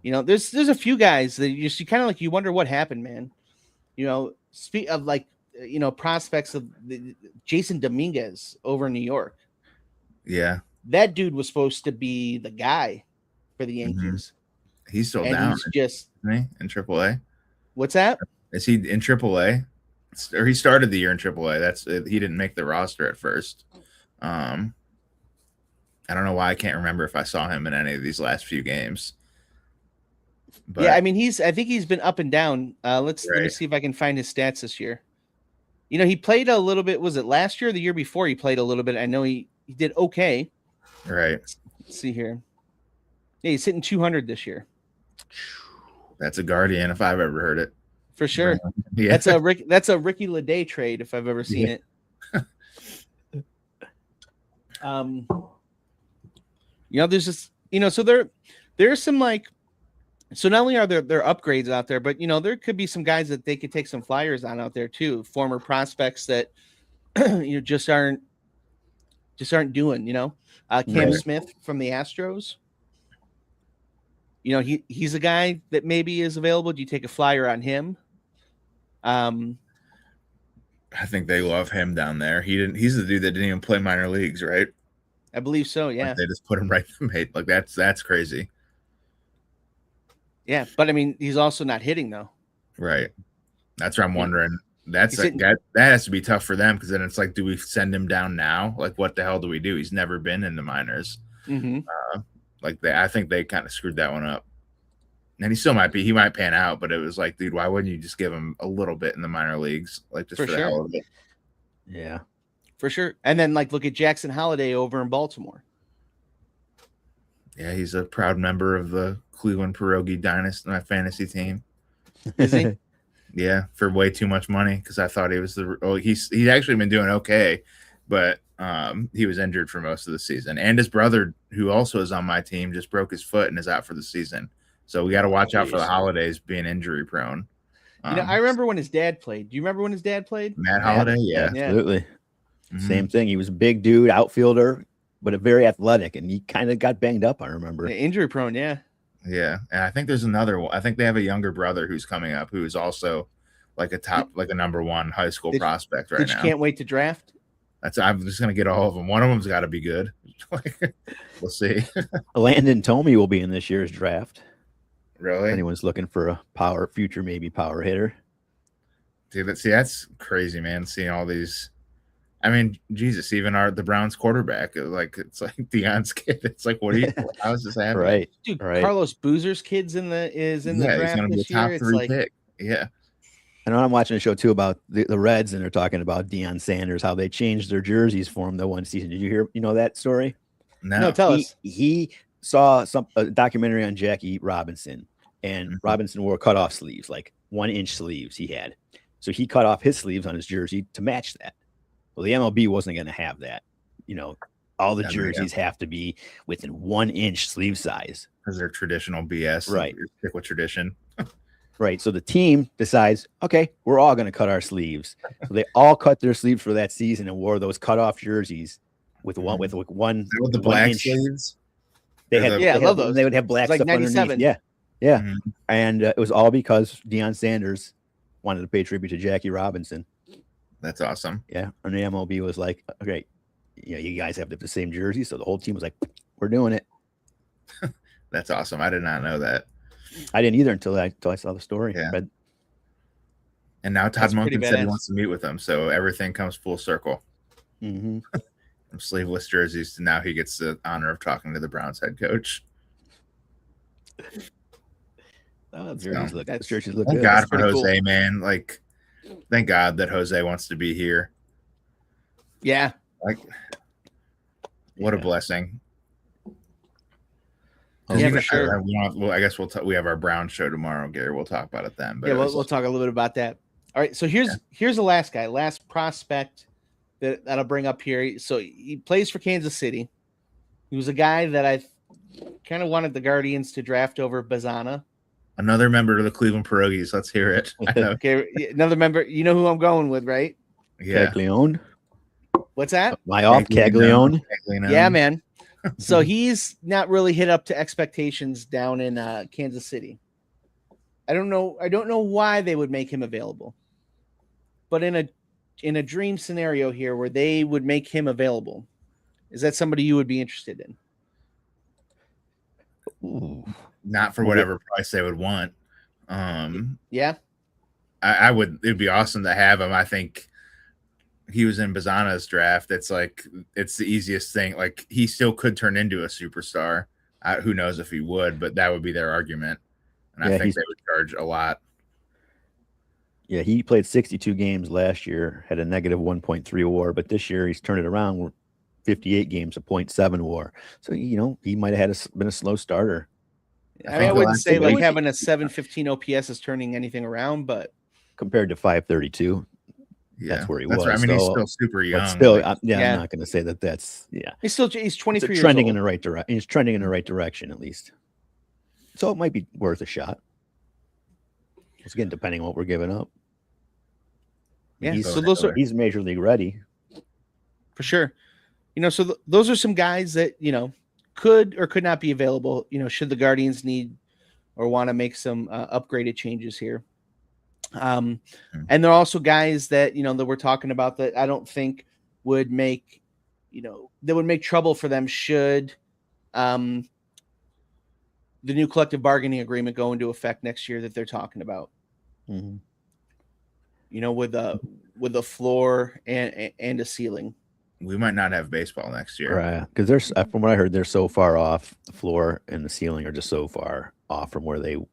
You know, there's a few guys that you kind of like, you wonder what happened, man. You know, speak of like, you know, prospects of Jason Dominguez over in New York. Yeah, That dude was supposed to be the guy for the Yankees. he's still And down. he's just, Isn't he in AAA? what's that? Is he in AAA? Or he started the year in AAA. That's he didn't make the roster at first. I don't know why I can't remember if I saw him in any of these last few games. But Yeah, I mean, I think he's been up and down. Let me Right. see if I can find his stats this year. You know, he played a little bit. Was it last year or the year before? He played a little bit. I know he did okay. right. Let's see here. Yeah, he's hitting 200 this year That's a Guardian if I've ever heard it. for sure. Yeah. That's a Ricky Leday trade if I've ever seen it. You know, there's just, you know, so there's some like, so not only are there upgrades out there, but you know, there could be some guys that they could take some flyers on out there too, former prospects that you know just aren't doing, you know. Cam Right. Smith from the Astros. You know, he's a guy that maybe is available. Do you take a flyer on him? I think they love him down there. He's the dude that didn't even play minor leagues, right? I believe so. Yeah. Like they just put him right in the mate. Like that's crazy. Yeah. But I mean, he's also not hitting though. Right. That's what I'm wondering. That's He's like, that has to be tough for them because then it's like, do we send him down now? Like, what the hell do we do? He's never been in the minors. Mm-hmm. I think they kind of screwed that one up. And he might pan out, but it was like, dude, why wouldn't you just give him a little bit in the minor leagues? Like just for the hell of it. Yeah. For sure. And then like look at Jackson Holiday over in Baltimore. Yeah, he's a proud member of the Cleveland Pierogi Dynasty, my fantasy team. Is he? Yeah, for way too much money because I thought he was he's actually been doing okay, but he was injured for most of the season. And his brother, who also is on my team, just broke his foot and is out for the season. So we got to watch out for the holidays being injury prone. You know, I remember when his dad played. Do you remember when his dad played? Matt Holiday, yeah. Absolutely. Mhm. Same thing. He was a big dude, outfielder, but a very athletic, and he kind of got banged up, I remember. Injury prone, yeah. Yeah, and I think there's another one. I think they have a younger brother who's coming up who is also like a number one high school prospect right That now. you can't wait to draft. I'm just gonna get all of them. One of them's got to be good. We'll see. Landon Tomey will be in this year's draft. Really? If anyone's looking for a future power hitter. Dude, that's crazy, man. Seeing all these. I mean, Jesus, even the Browns quarterback, it's like Deion's kid. It's like, how is this happening? Right. Dude, Right. Carlos Boozer's kid's in the draft he's gonna be a this top year. 3 It's like, pick. Yeah. I know I'm watching a show too about the Reds, and they're talking about Deion Sanders, how they changed their jerseys for him the one season. Did you know that story? no, tell us. He saw a documentary on Jackie Robinson, and Mhm. Robinson wore cutoff sleeves, like 1-inch sleeves he had. So he cut off his sleeves on his jersey to match that. Well, the MLB wasn't going to have that. You know, all the jerseys have to be within 1-inch sleeve size. Because they're traditional BS. Right. You stick with tradition. Right. So the team decides, okay, we're all going to cut our sleeves. So they all cut their sleeves for that season and wore those cutoff jerseys with one With the 1 black inch. sleeves. They had, I love those. They would have black It's like stuff 97. underneath. Yeah. Mhm. And it was all because Deion Sanders wanted to pay tribute to Jackie Robinson. That's awesome. Yeah. And the MLB was like, okay, you guys have the same jersey. So the whole team was like, we're doing it. That's awesome. I did not know that. I didn't either until I saw the story. Yeah. But And now Todd That's pretty Monken said he badass. wants to meet with them. So everything comes full circle. mhm. From sleeveless jerseys to now he gets the honor of talking to the Browns head coach. Oh, the jerseys look That's- good. Thank God for pretty Jose, man. Like, thank God that Jose wants to be here. Yeah. Like, what a Yeah. blessing. Yeah, for sure. I guess we have our Brown show tomorrow, Gary. We'll talk about it then. But Yeah, it was- we'll talk a little bit about that. All right, so here's the last guy, last prospect that I'll bring up here. So he plays for Kansas City. He was a guy that I kind of wanted the Guardians to draft over Bazana. Another member of the Cleveland Pierogies. Let's hear it. I know. Okay, another member. You know who I'm going with, right? Yeah. Caglione. What's that? My off Caglione. Yeah, man. So he's not really hit up to expectations down in Kansas City. I don't know why they would make him available. But in a dream scenario here where they would make him available, is that somebody you would be interested in? Ooh. Not for whatever price they would want. Yeah. I would. It'd be awesome to have him. I think he was in Bazana's draft. It's like it's the easiest thing. Like he still could turn into a superstar. Who knows if he would, but that would be their argument. And I think they would charge a lot. Yeah, he played 62 games last year, had a negative 1.3 WAR, but this year he's turned it around with 58 games, a 0.7 WAR. So he might have been a slow starter. I mean, I wouldn't say like having a 715 OPS is turning anything around, but compared to 532, that's where he was. Right. I mean, he's still super young. But still, I'm not going to say that that's He's 23 years trending old. in the right direction. He's trending in the right direction at least. So it might be worth a shot. Once again, depending on what we're giving up. Yeah, he's major league ready for sure. So those are some guys that could or could not be available. Should the Guardians need or want to make some upgraded changes here. And there are also guys that that we're talking about that I don't think would make that would make trouble for them should the new collective bargaining agreement go into effect next year that they're talking about. Mm-hmm. With a floor and a ceiling. We might not have baseball next year, right? Because from what I heard, they're so far off. The floor and the ceiling are just so far off from where they want.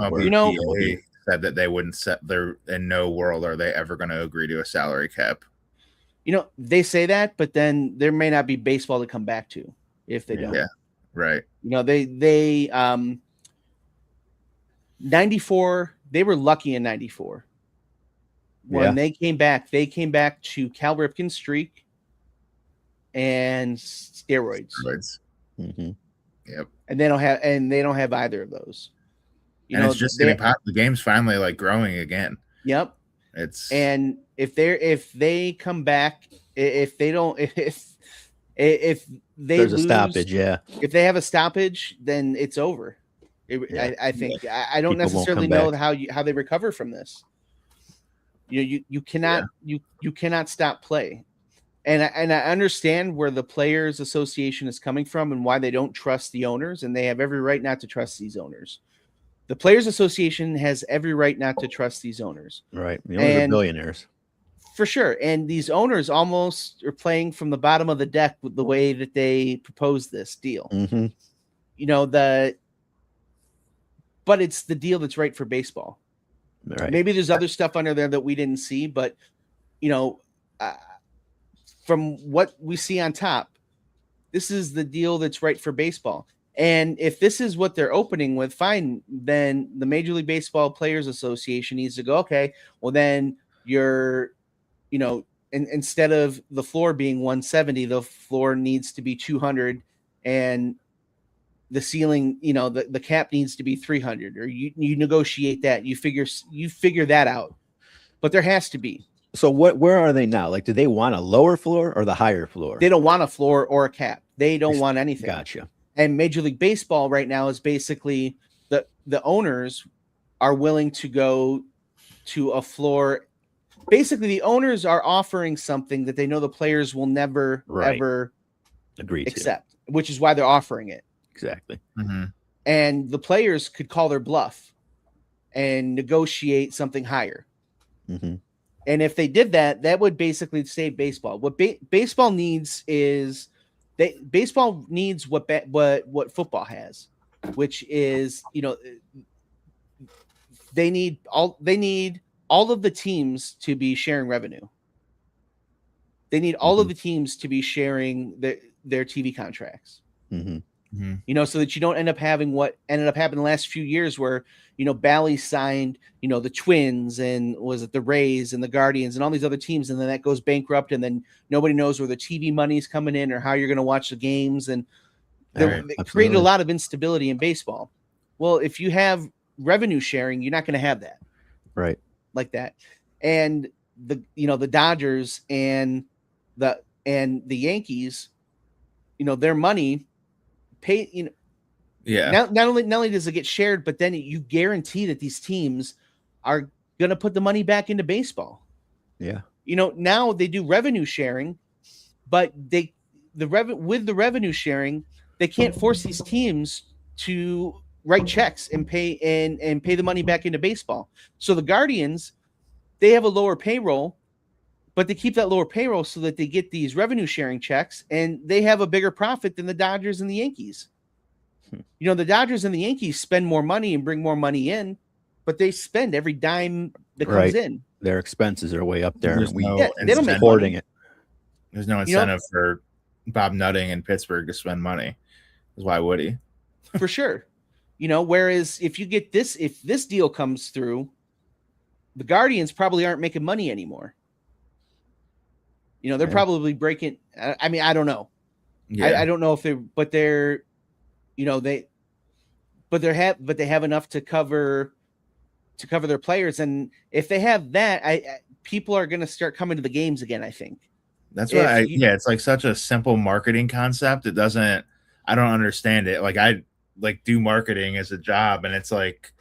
MLB said that they wouldn't set their. In no world are they ever going to agree to a salary cap. They say that, but then there may not be baseball to come back to if they don't. Yeah, right. They 94. They were lucky in 94 when they came back. They came back to Cal Ripken's streak and steroids. Mm-hmm. Yep. And they don't have either of those. It's just getting pop. The game's finally growing again. Yep. And if they come back, if they there's lose, a stoppage, if they have a stoppage, then it's over. I think I don't necessarily know how they recover from this. You cannot you cannot stop play, and I understand where the Players Association is coming from and why they don't trust the owners, and they have every right not to trust these owners. The Players Association has every right not to trust these owners. Right, the owners are billionaires for sure, and these owners almost are playing from the bottom of the deck with the way that they propose this deal. Mm-hmm. But it's the deal that's right for baseball. Right. Maybe there's other stuff under there that we didn't see, but from what we see on top, this is the deal that's right for baseball. And if this is what they're opening with, fine, then the Major League Baseball Players Association needs to go, okay, well then you're, instead of the floor being 170, the floor needs to be 200 and the ceiling, the cap needs to be 300, or you negotiate that, you figure that out, but there has to be. So where are they now? Do they want a lower floor or the higher floor? They don't want a floor or a cap. They don't want anything. Gotcha. And Major League Baseball right now is basically the owners are willing to go to a floor. Basically, the owners are offering something that they know the players will never ever agree to accept, which is why they're offering it. Exactly. Mm-hmm. And the players could call their bluff and negotiate something higher. Mm-hmm. And if they did that, that would basically save baseball. What baseball needs is baseball needs what football has, which is, they need all of the teams to be sharing revenue. They need all of the teams to be sharing their TV contracts. Mm-hmm. Mm-hmm. So that you don't end up having what ended up happening the last few years where, Bally signed, the Twins and was it the Rays and the Guardians and all these other teams. And then that goes bankrupt and then nobody knows where the TV money is coming in or how you're going to watch the games. And It created a lot of instability in baseball. Well, if you have revenue sharing, you're not going to have that. Right. Like that. And the Dodgers and the Yankees, their money pay, yeah. Not only does it get shared, but then you guarantee that these teams are going to put the money back into baseball. Yeah. Now they do revenue sharing, but with the revenue sharing, they can't force these teams to write checks and pay and pay the money back into baseball. So the Guardians, they have a lower payroll, but they keep that lower payroll so that they get these revenue sharing checks, and they have a bigger profit than the Dodgers and the Yankees. The Dodgers and the Yankees spend more money and bring more money in, but they spend every dime that comes in. Their expenses are way up there. They don't make money. There's no incentive for Bob Nutting in Pittsburgh to spend money. Why would he? For sure. Whereas if this deal comes through, the Guardians probably aren't making money anymore. They're probably breaking. I mean, I don't know. Yeah. I don't know if they have enough to cover their players. And if they have that, people are going to start coming to the games again, I think. That's why it's like such a simple marketing concept. I don't understand it. Like I do marketing as a job, and it's like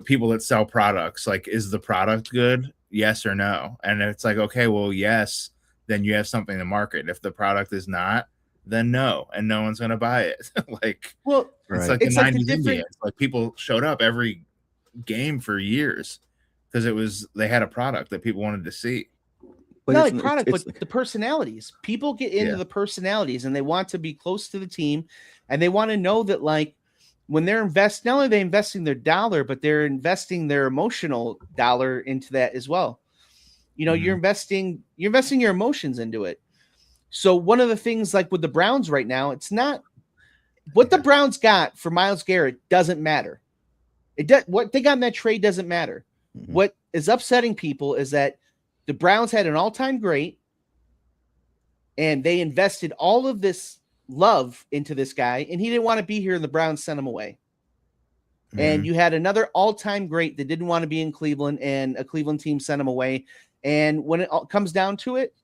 people that sell products, like, is the product good? Yes or no? And it's like, okay, well, yes, then you have something to market. If the product is not, then no, and no one's going to buy it. It's like the 90s Indians. Like people showed up every game for years because they had a product that people wanted to see. But not like product, but the personalities. People get into the personalities, and they want to be close to the team, and they want to know that, like, when they're not only are they investing their dollar, but they're investing their emotional dollar into that as well. You're investing your emotions into it. So one of the things, like with the Browns right now, it's not what the Browns got for Myles Garrett doesn't matter. What they got in that trade doesn't matter. Mm-hmm. What is upsetting people is that the Browns had an all-time great, and they invested all of this love into this guy, and he didn't want to be here, and the Browns sent him away. Mm-hmm. And you had another all-time great that didn't want to be in Cleveland, and a Cleveland team sent him away. And when it all comes down to it,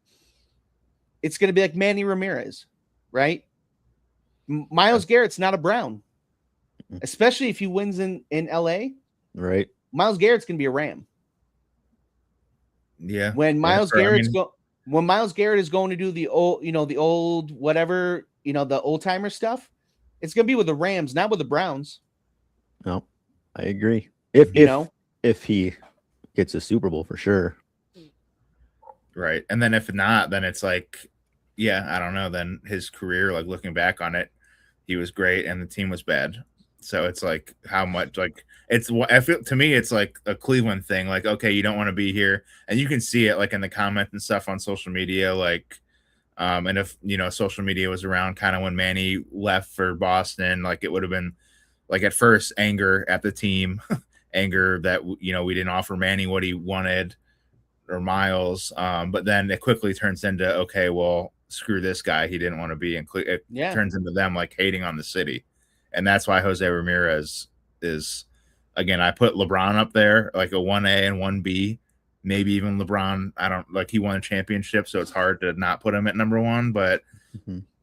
it's going to be like Manny Ramirez, right? Myles Garrett's not a Brown, especially if he wins in LA. Right. Myles Garrett's going to be a Ram. Yeah. When Myles Garrett is going to do the old whatever, the old timer stuff, it's going to be with the Rams, not with the Browns. No, I agree. If he gets a Super Bowl, for sure. Right. And then if not, then it's like, I don't know. Then his career, like looking back on it, he was great and the team was bad. So it's like how much, like, I feel to me, it's like a Cleveland thing. Like, okay, you don't want to be here, and you can see it like in the comments and stuff on social media. Like, and if social media was around kind of when Manny left for Boston, like it would have been like at first anger at the team, anger that we didn't offer Manny what he wanted or Myles, but then it quickly turns into, okay, well, screw this guy, he didn't want to be in Cleveland. It turns into them like hating on the city. And that's why Jose Ramirez is, again, I put LeBron up there, like a 1A and 1B, maybe even LeBron. I don't like, he won a championship, so it's hard to not put him at number one. But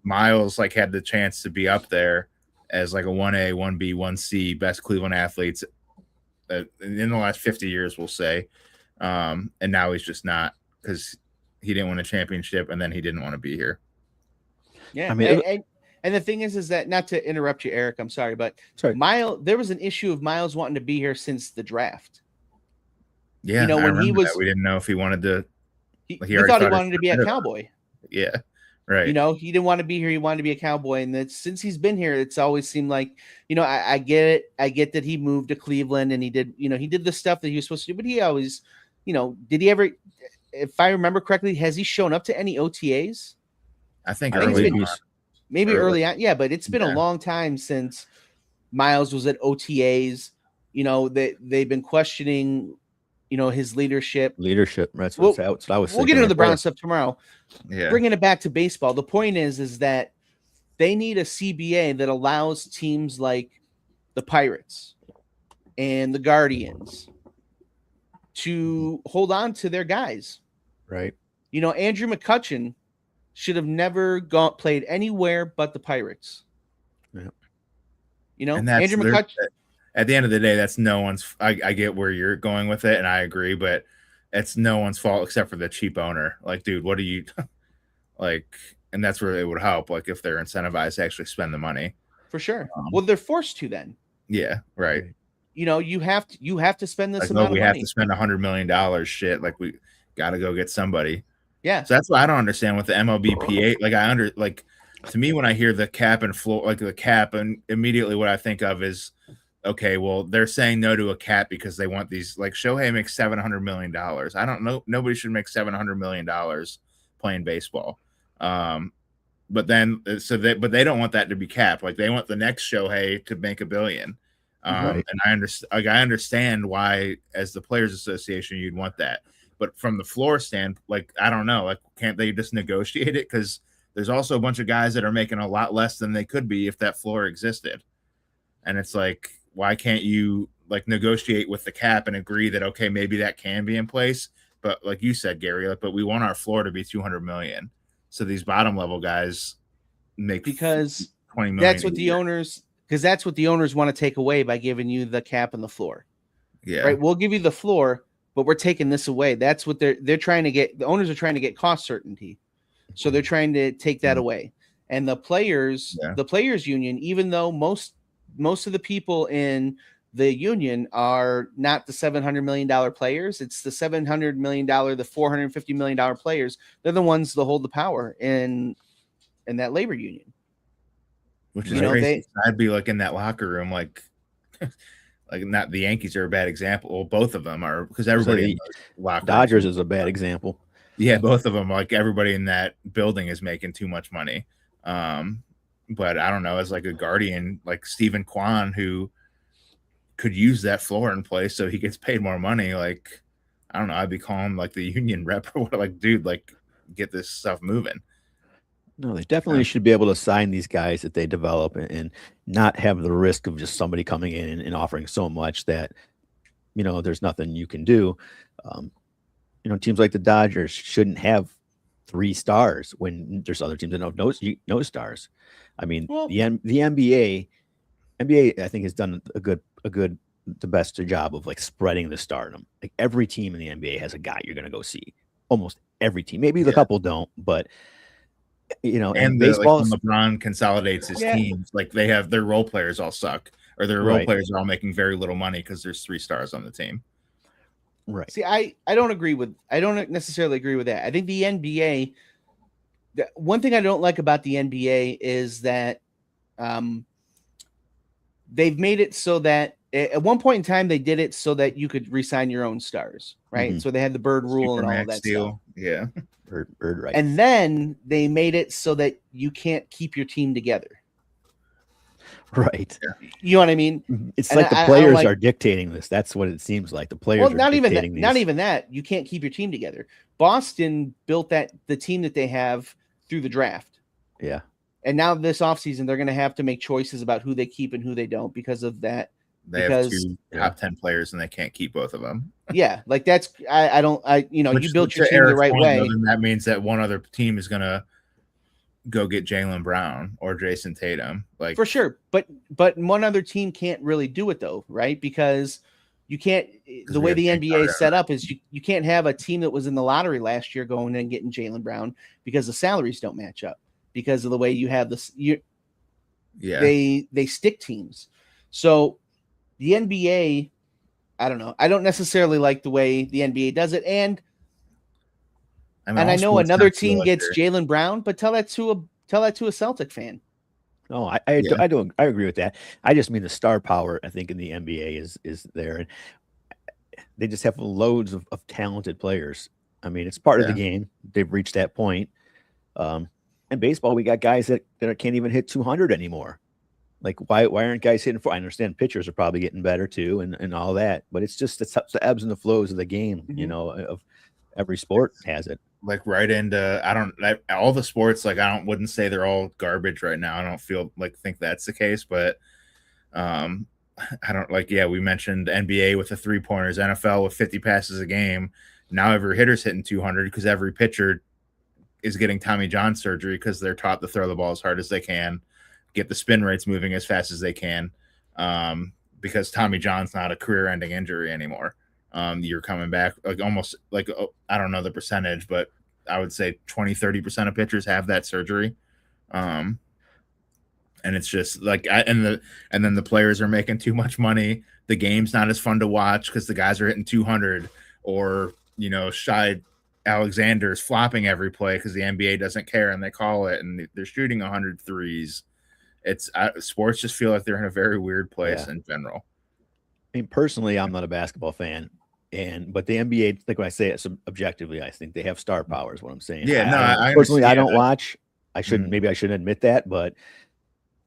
Myles like had the chance to be up there as like a 1A, 1B, 1C best Cleveland athletes in the last 50 years, we'll say. And now he's just not, because he didn't win a championship and then he didn't want to be here. Yeah. I mean, and the thing is that, not to interrupt you, Eric, I'm sorry, but Myles, there was an issue of Myles wanting to be here since the draft. Yeah. When he was, we didn't know if he wanted to. He thought he wanted to be a Cowboy. Yeah. Right. He didn't want to be here. He wanted to be a Cowboy. And since he's been here, it's always seemed like, I get it. I get that he moved to Cleveland and he did the stuff that he was supposed to do, but he always, did he ever, if I remember correctly, has he shown up to any OTAs? I think maybe early on. Yeah, but it's been a long time since Myles was at OTAs. They've been questioning, his leadership. That's what I was We'll get into the Brown stuff tomorrow. Yeah. Bringing it back to baseball. The point is that they need a CBA that allows teams like the Pirates and the Guardians to hold on to their guys. Right. You know, Andrew McCutchen should have never played anywhere but the Pirates. Yeah. You know, And that's Andrew McCutchen. At the end of the day, that's no one's. I get where you're going with it, and I agree, but it's no one's fault except for the cheap owner. Like, dude, what do you like? And that's where it would help, like if they're incentivized to actually spend the money. For sure. Well, they're forced to then. Yeah, right. You know, you have to spend this like, amount of money. We have to spend $100 million. Shit, like we got to go get somebody. Yeah. So that's what I don't understand with the MLBPA. Like to me, when I hear the cap and floor, like the cap, and immediately what I think of is, okay, well, they're saying no to a cap because they want these. Like Shohei makes $700 million. I don't know. Nobody should make $700 million playing baseball. But then, but they don't want that to be capped. Like they want the next Shohei to make $1 billion. Right. And I understand why, as the Players Association, you'd want that. But from the floor stand, like I don't know, like can't they just negotiate it? Because there's also a bunch of guys that are making a lot less than they could be if that floor existed. And it's like, why can't you like negotiate with the cap and agree that okay, maybe that can be in place? But like you said, Gary, like, but we want our floor to be 200 million. So these bottom level guys make because 20 million. That's what the owners, because that's what the owners want to take away by giving you the cap and the floor. Yeah. Right. We'll give you the floor, but we're taking this away. That's what they're trying to get. The owners are trying to get cost certainty. So they're trying to take that away. And the players union, even though most of the people in the union are not the $700 million players, it's the $700 million, the $450 million players. They're the ones that hold the power in that labor union. Which is crazy. I'd be like in that locker room, like not the Yankees are a bad example. Well, both of them are, because everybody Dodgers is a bad example. Yeah, both of them, like everybody in that building is making too much money. But I don't know, as like a Guardian, like Stephen Kwan, who could use that floor in place so he gets paid more money. Like, I don't know, I'd be calling like the union rep or what, like, dude, like get this stuff moving. No, they definitely should be able to sign these guys that they develop and not have the risk of just somebody coming in and offering so much that, you know, there's nothing you can do. You know, teams like the Dodgers shouldn't have 3 stars when there's other teams that have no stars. I mean, the NBA, I think, has done the best job of like spreading the stardom. Like every team in the NBA has a guy you're going to go see. Almost every team. Maybe a couple don't, but you know, and baseball, like LeBron consolidates his teams. Like they have their role players all suck, or their role players are all making very little money because there's 3 stars on the team. Right. See, I don't necessarily agree with that. I think the NBA, one thing I don't like about the NBA is that they've made it so that at one point in time they did it so that you could re-sign your own stars, right? Mm-hmm. So they had the Bird rule and all of that stuff. Yeah. Bird rights. And then they made it so that you can't keep your team together. Right. You know what I mean? It's like the players are dictating this. That's what it seems like. The players not even that. You can't keep your team together. Boston built the team that they have through the draft. Yeah. And now this offseason, they're going to have to make choices about who they keep and who they don't because of that. They have 2 top 10 players and they can't keep both of them. Yeah. Like that's, you built your team the right way. Then that means that one other team is going to go get Jaylen Brown or Jason Tatum, like for sure. But one other team can't really do it though, right? Because you can't. The way the NBA is set up is you can't have a team that was in the lottery last year going and getting Jaylen Brown because the salaries don't match up because of the way you have this. They stick teams. So the NBA, I don't know. I don't necessarily like the way the NBA does it, and I know another team gets Jaylen Brown, but tell that to a Celtic fan. No, I agree with that. I just mean the star power, I think, in the NBA is there. And they just have loads of talented players. I mean, it's part of the game. They've reached that point. In baseball, we got guys that can't even hit 200 anymore. Like, why aren't guys hitting 4? I understand pitchers are probably getting better too and all that, but it's just the ebbs and the flows of the game, you know, of every sport has it. like right into all the sports. Like wouldn't say they're all garbage right now. I don't think that's the case, but I don't we mentioned NBA with the 3-pointers, NFL with 50 passes a game. Now every hitter's hitting 200 because every pitcher is getting Tommy John surgery because they're taught to throw the ball as hard as they can, get the spin rates moving as fast as they can. Because Tommy John's not a career-ending injury anymore. You're coming back almost I don't know the percentage, but I would say 20-30% of pitchers have that surgery. And it's just and then the players are making too much money. The game's not as fun to watch because the guys are hitting 200, or Shai Alexander's flopping every play because the NBA doesn't care and they call it, and they're shooting 100 threes. Sports just feel like they're in a very weird place in general. I mean, personally, I'm not a basketball fan, but the NBA, like when I say it objectively, I think they have star power. Is what I'm saying. Yeah, I personally, I don't watch. I shouldn't. Maybe I shouldn't admit that, but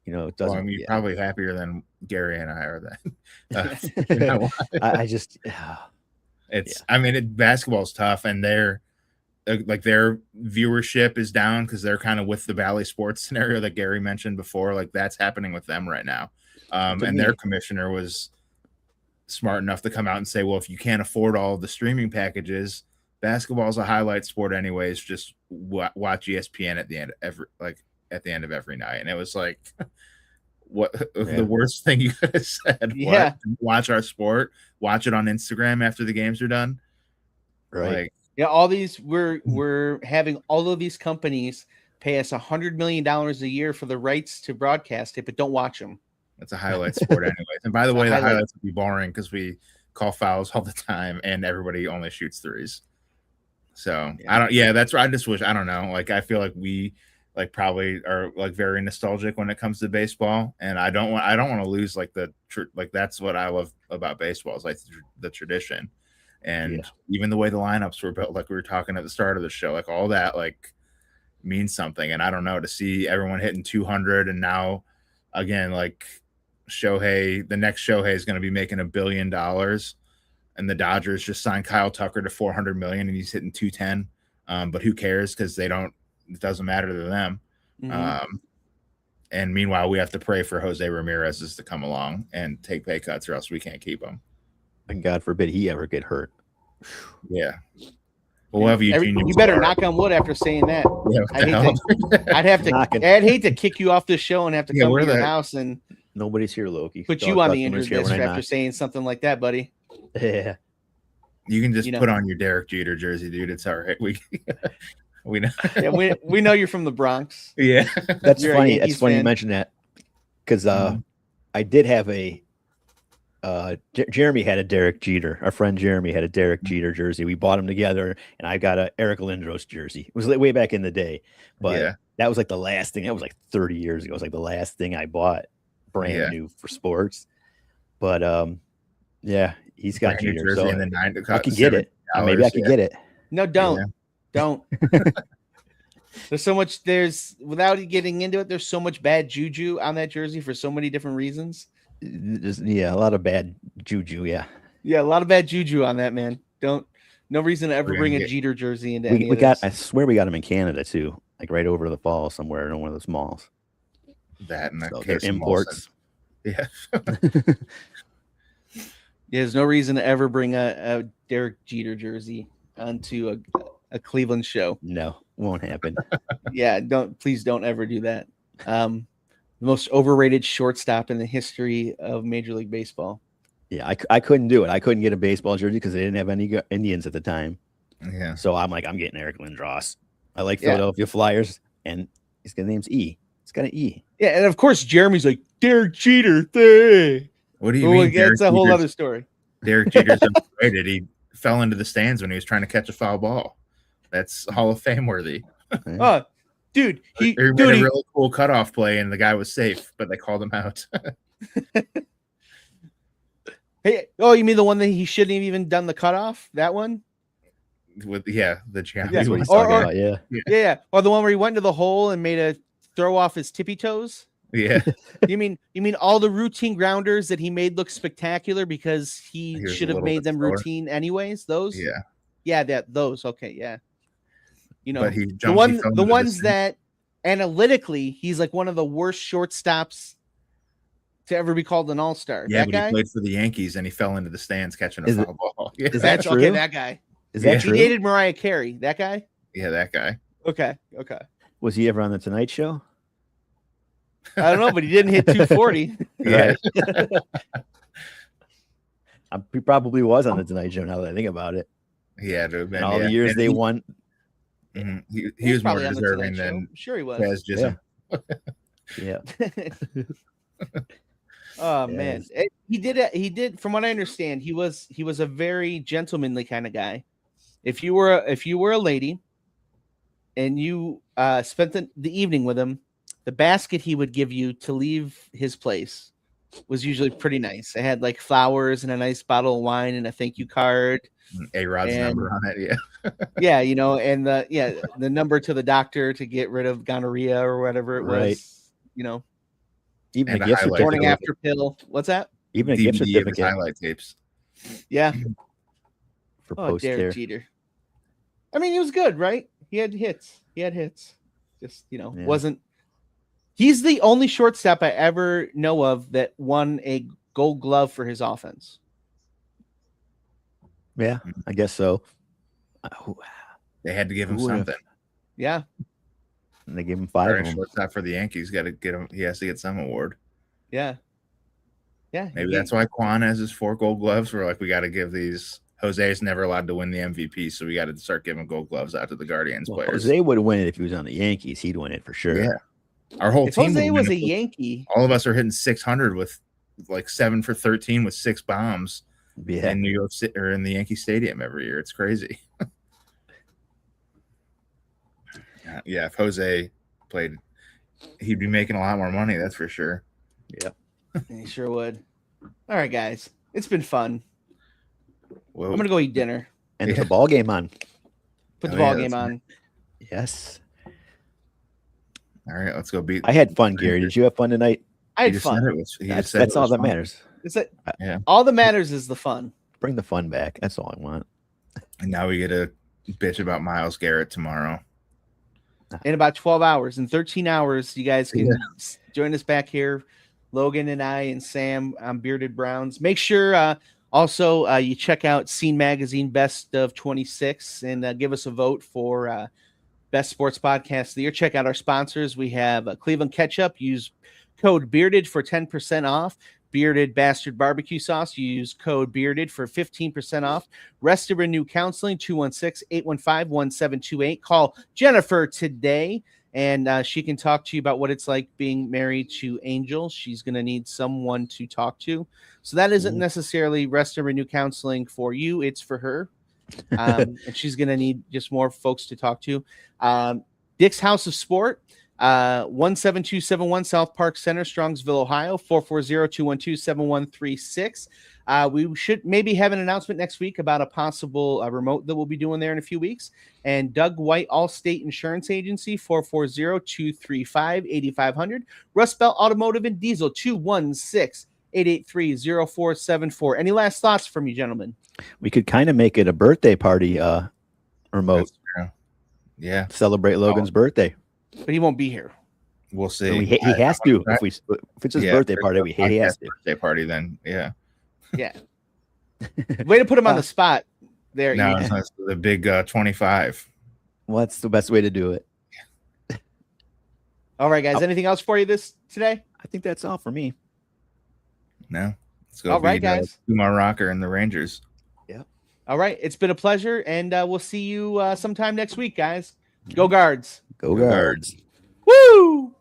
it doesn't. Well, I mean, you're probably happier than Gary and I are. Then I just. I mean, basketball's tough, and their viewership is down because they're kind of with the Valley Sports scenario that Gary mentioned before. Like that's happening with them right now. And their commissioner was smart enough to come out and say, well, if you can't afford all of the streaming packages, basketball is a highlight sport anyways. Just watch ESPN at the end of every night. And it was like, what the worst thing you could have said? Yeah. Watch our sport. Watch it on Instagram after the games are done. Right. All these we're having all of these companies pay us $100 million a year for the rights to broadcast it, but don't watch them. It's a highlight sport anyways. And by the way, the highlights would be boring because we call fouls all the time and everybody only shoots threes. So that's where I just wish, I don't know. Like, I feel like we probably are very nostalgic when it comes to baseball. And I don't want to lose that's what I love about baseball is the tradition. And even the way the lineups were built, like we were talking at the start of the show, all that means something. And I don't know, to see everyone hitting 200 and now again, the next Shohei is going to be making $1 billion, and the Dodgers just signed Kyle Tucker to $400 million and he's hitting 210. But who cares? Because it doesn't matter to them. Mm-hmm. And meanwhile, we have to pray for Jose Ramirez to come along and take pay cuts, or else we can't keep him. And God forbid he ever get hurt. Yeah. We'll have you better knock on wood after saying that. Yeah, I'd hate to kick you off this show and have to come to your house and nobody's here, Loki. Put you on the injured list after saying something like that, buddy. Yeah. You can just put on your Derek Jeter jersey, dude. It's all right. We know. Yeah, we know you're from the Bronx. Yeah. That's funny. It's funny you mentioned that because I did have Jeremy had a Derek Jeter. Our friend Jeremy had a Derek Jeter jersey. We bought them together, and I got a Eric Lindros jersey. It was way back in the day, but that was the last thing. That was 30 years ago. It was the last thing I bought brand new for sports. But he's got Jeter, so I can get it. Maybe I can get it. No, don't. Without getting into it, there's so much bad juju on that jersey for so many different reasons. A lot of bad juju. Yeah, a lot of bad juju on that, man. No reason to ever bring a Jeter jersey into any of this. I swear we got him in Canada too, right over the fall somewhere in one of those malls. That and they're imports. Yeah. There's no reason to ever bring a Derek Jeter jersey onto a Cleveland show. No, won't happen. Please don't ever do that. The most overrated shortstop in the history of Major League Baseball. Yeah, I couldn't do it. I couldn't get a baseball jersey because they didn't have any Indians at the time. Yeah. So I'm getting Eric Lindros. I like Philadelphia Flyers, and his name's E. It's got an E. Yeah, and of course Jeremy's like Derek Jeter thing. What do you mean? That's a whole other story. Derek Jeter's overrated. He fell into the stands when he was trying to catch a foul ball. That's Hall of Fame worthy. Oh, dude, he made a really cool cutoff play, and the guy was safe, but they called him out. Hey, you mean the one that he shouldn't have even done the cutoff? That one? With the Giambi. That's what he's talking about. Yeah. Or the one where he went into the hole and made a throw off his tippy toes? Yeah. You mean all the routine grounders that he made look spectacular because he should have made them routine anyways? Those? Yeah. Yeah, those. Okay, yeah. You know, But he the jumped. the ones that analytically he's like one of the worst shortstops to ever be called an all-star. Yeah, that but guy? he played for the Yankees and he fell into the stands catching a foul ball. Yeah. Is that That's true? okay. That guy. Is that Yeah. true? He dated Mariah Carey. That guy. Yeah, that guy. Okay. Was he ever on the Tonight Show? I don't know, but he didn't hit 240. Yeah. He probably was on the Tonight Show. Now that I think about it, He had to have been. and all the yeah. years And they won. Mhm. He was more probably on the deserving Tonight Show. than I'm sure he was. Chaz Chisholm. Yeah. Oh Yes. man, he did. From what I understand, he was a very gentlemanly kind of guy. If you were a lady, and you spent the evening with him, the basket he would give you to leave his place was usually pretty nice. It had like flowers and a nice bottle of wine and a thank you card. A-Rod's And- number on it. Yeah. Yeah, and the number to the doctor to get rid of gonorrhea or whatever it Right. was. Even And a a gift highlight. Morning certificate. after pill. What's that? Even a gift DVD of his certificate highlight tapes. Yeah. for Oh, post care. Derek Jeter. I mean, he was good, right? He had hits. Just, wasn't. He's the only shortstop I ever know of that won a Gold Glove for his offense. Yeah, I guess so. They had to give him Who would've- something. Yeah. And they gave him 5 of Our them. shortstop for the Yankees got to get him. He has to get some award. Yeah. Yeah. Maybe that's why Quan has his 4 Gold Gloves. We're like, we got to give these. Jose's never allowed to win the MVP, so we got to start giving Gold Gloves out to the Guardians Well, players. Jose would win it if he was on the Yankees. He'd win it for sure. Yeah. Our whole If team. Jose would was a win it. Yankee, All of us are hitting 600 with like 7 for 13 with 6 bombs Yeah. in New York City or in the Yankee Stadium every year. It's crazy. Yeah, if Jose played, he'd be making a lot more money. That's for sure. he sure would. All right, guys. It's been fun. Whoa. I'm going to go eat dinner. And there's a ball game on. Put the Oh, ball yeah, game that's on. Yes. All right, let's go beat. I had fun, Gary. Did you have fun tonight? I He had just fun. said it was- he just said That's it all was that fun. matters. It's that Yeah. all that matters is the fun. Bring the fun back. That's all I want. And now we get to bitch about Myles Garrett tomorrow. In about 12 hours. In 13 hours, you guys can join us back here. Logan and I and Sam on Bearded Browns. Make sure also you check out Scene Magazine Best of 26 and give us a vote for Best Sports Podcast of the Year. Check out our sponsors. We have Cleveland Ketchup. Use code Bearded for 10% off. Bearded Bastard Barbecue Sauce. You use code Bearded for 15% off. Rest of Renew Counseling, 216-815-1728. Call Jennifer today, and she can talk to you about what it's like being married to Angel. She's going to need someone to talk to. So that isn't necessarily Rest of Renew Counseling for you. It's for her. And she's going to need just more folks to talk to. Dick's House of Sport. 17271 South Park Center, Strongsville, Ohio, 440-212-7136. We should maybe have an announcement next week about a possible remote that we'll be doing there in a few weeks. And Doug White, Allstate Insurance Agency, 440-235-8500. Rust Belt Automotive and Diesel, 216-883-0474. Any last thoughts from you, gentlemen? We could kind of make it a birthday party remote. That's true. Yeah, Celebrate Logan's birthday. But he won't be here. we'll see. And he has to. If it's his birthday party, he has to. Birthday party, then yeah. Yeah. Way to put him on the spot there. No, Ian. it's the big 25. What's the best way to do it? All right, guys. Anything else for you today? I think that's all for me. No, let's go. All right, beat, guys. Kumar Rocker and the Rangers. All right. It's been a pleasure, and we'll see you sometime next week, guys. Go Guards. Go Guards. Woo!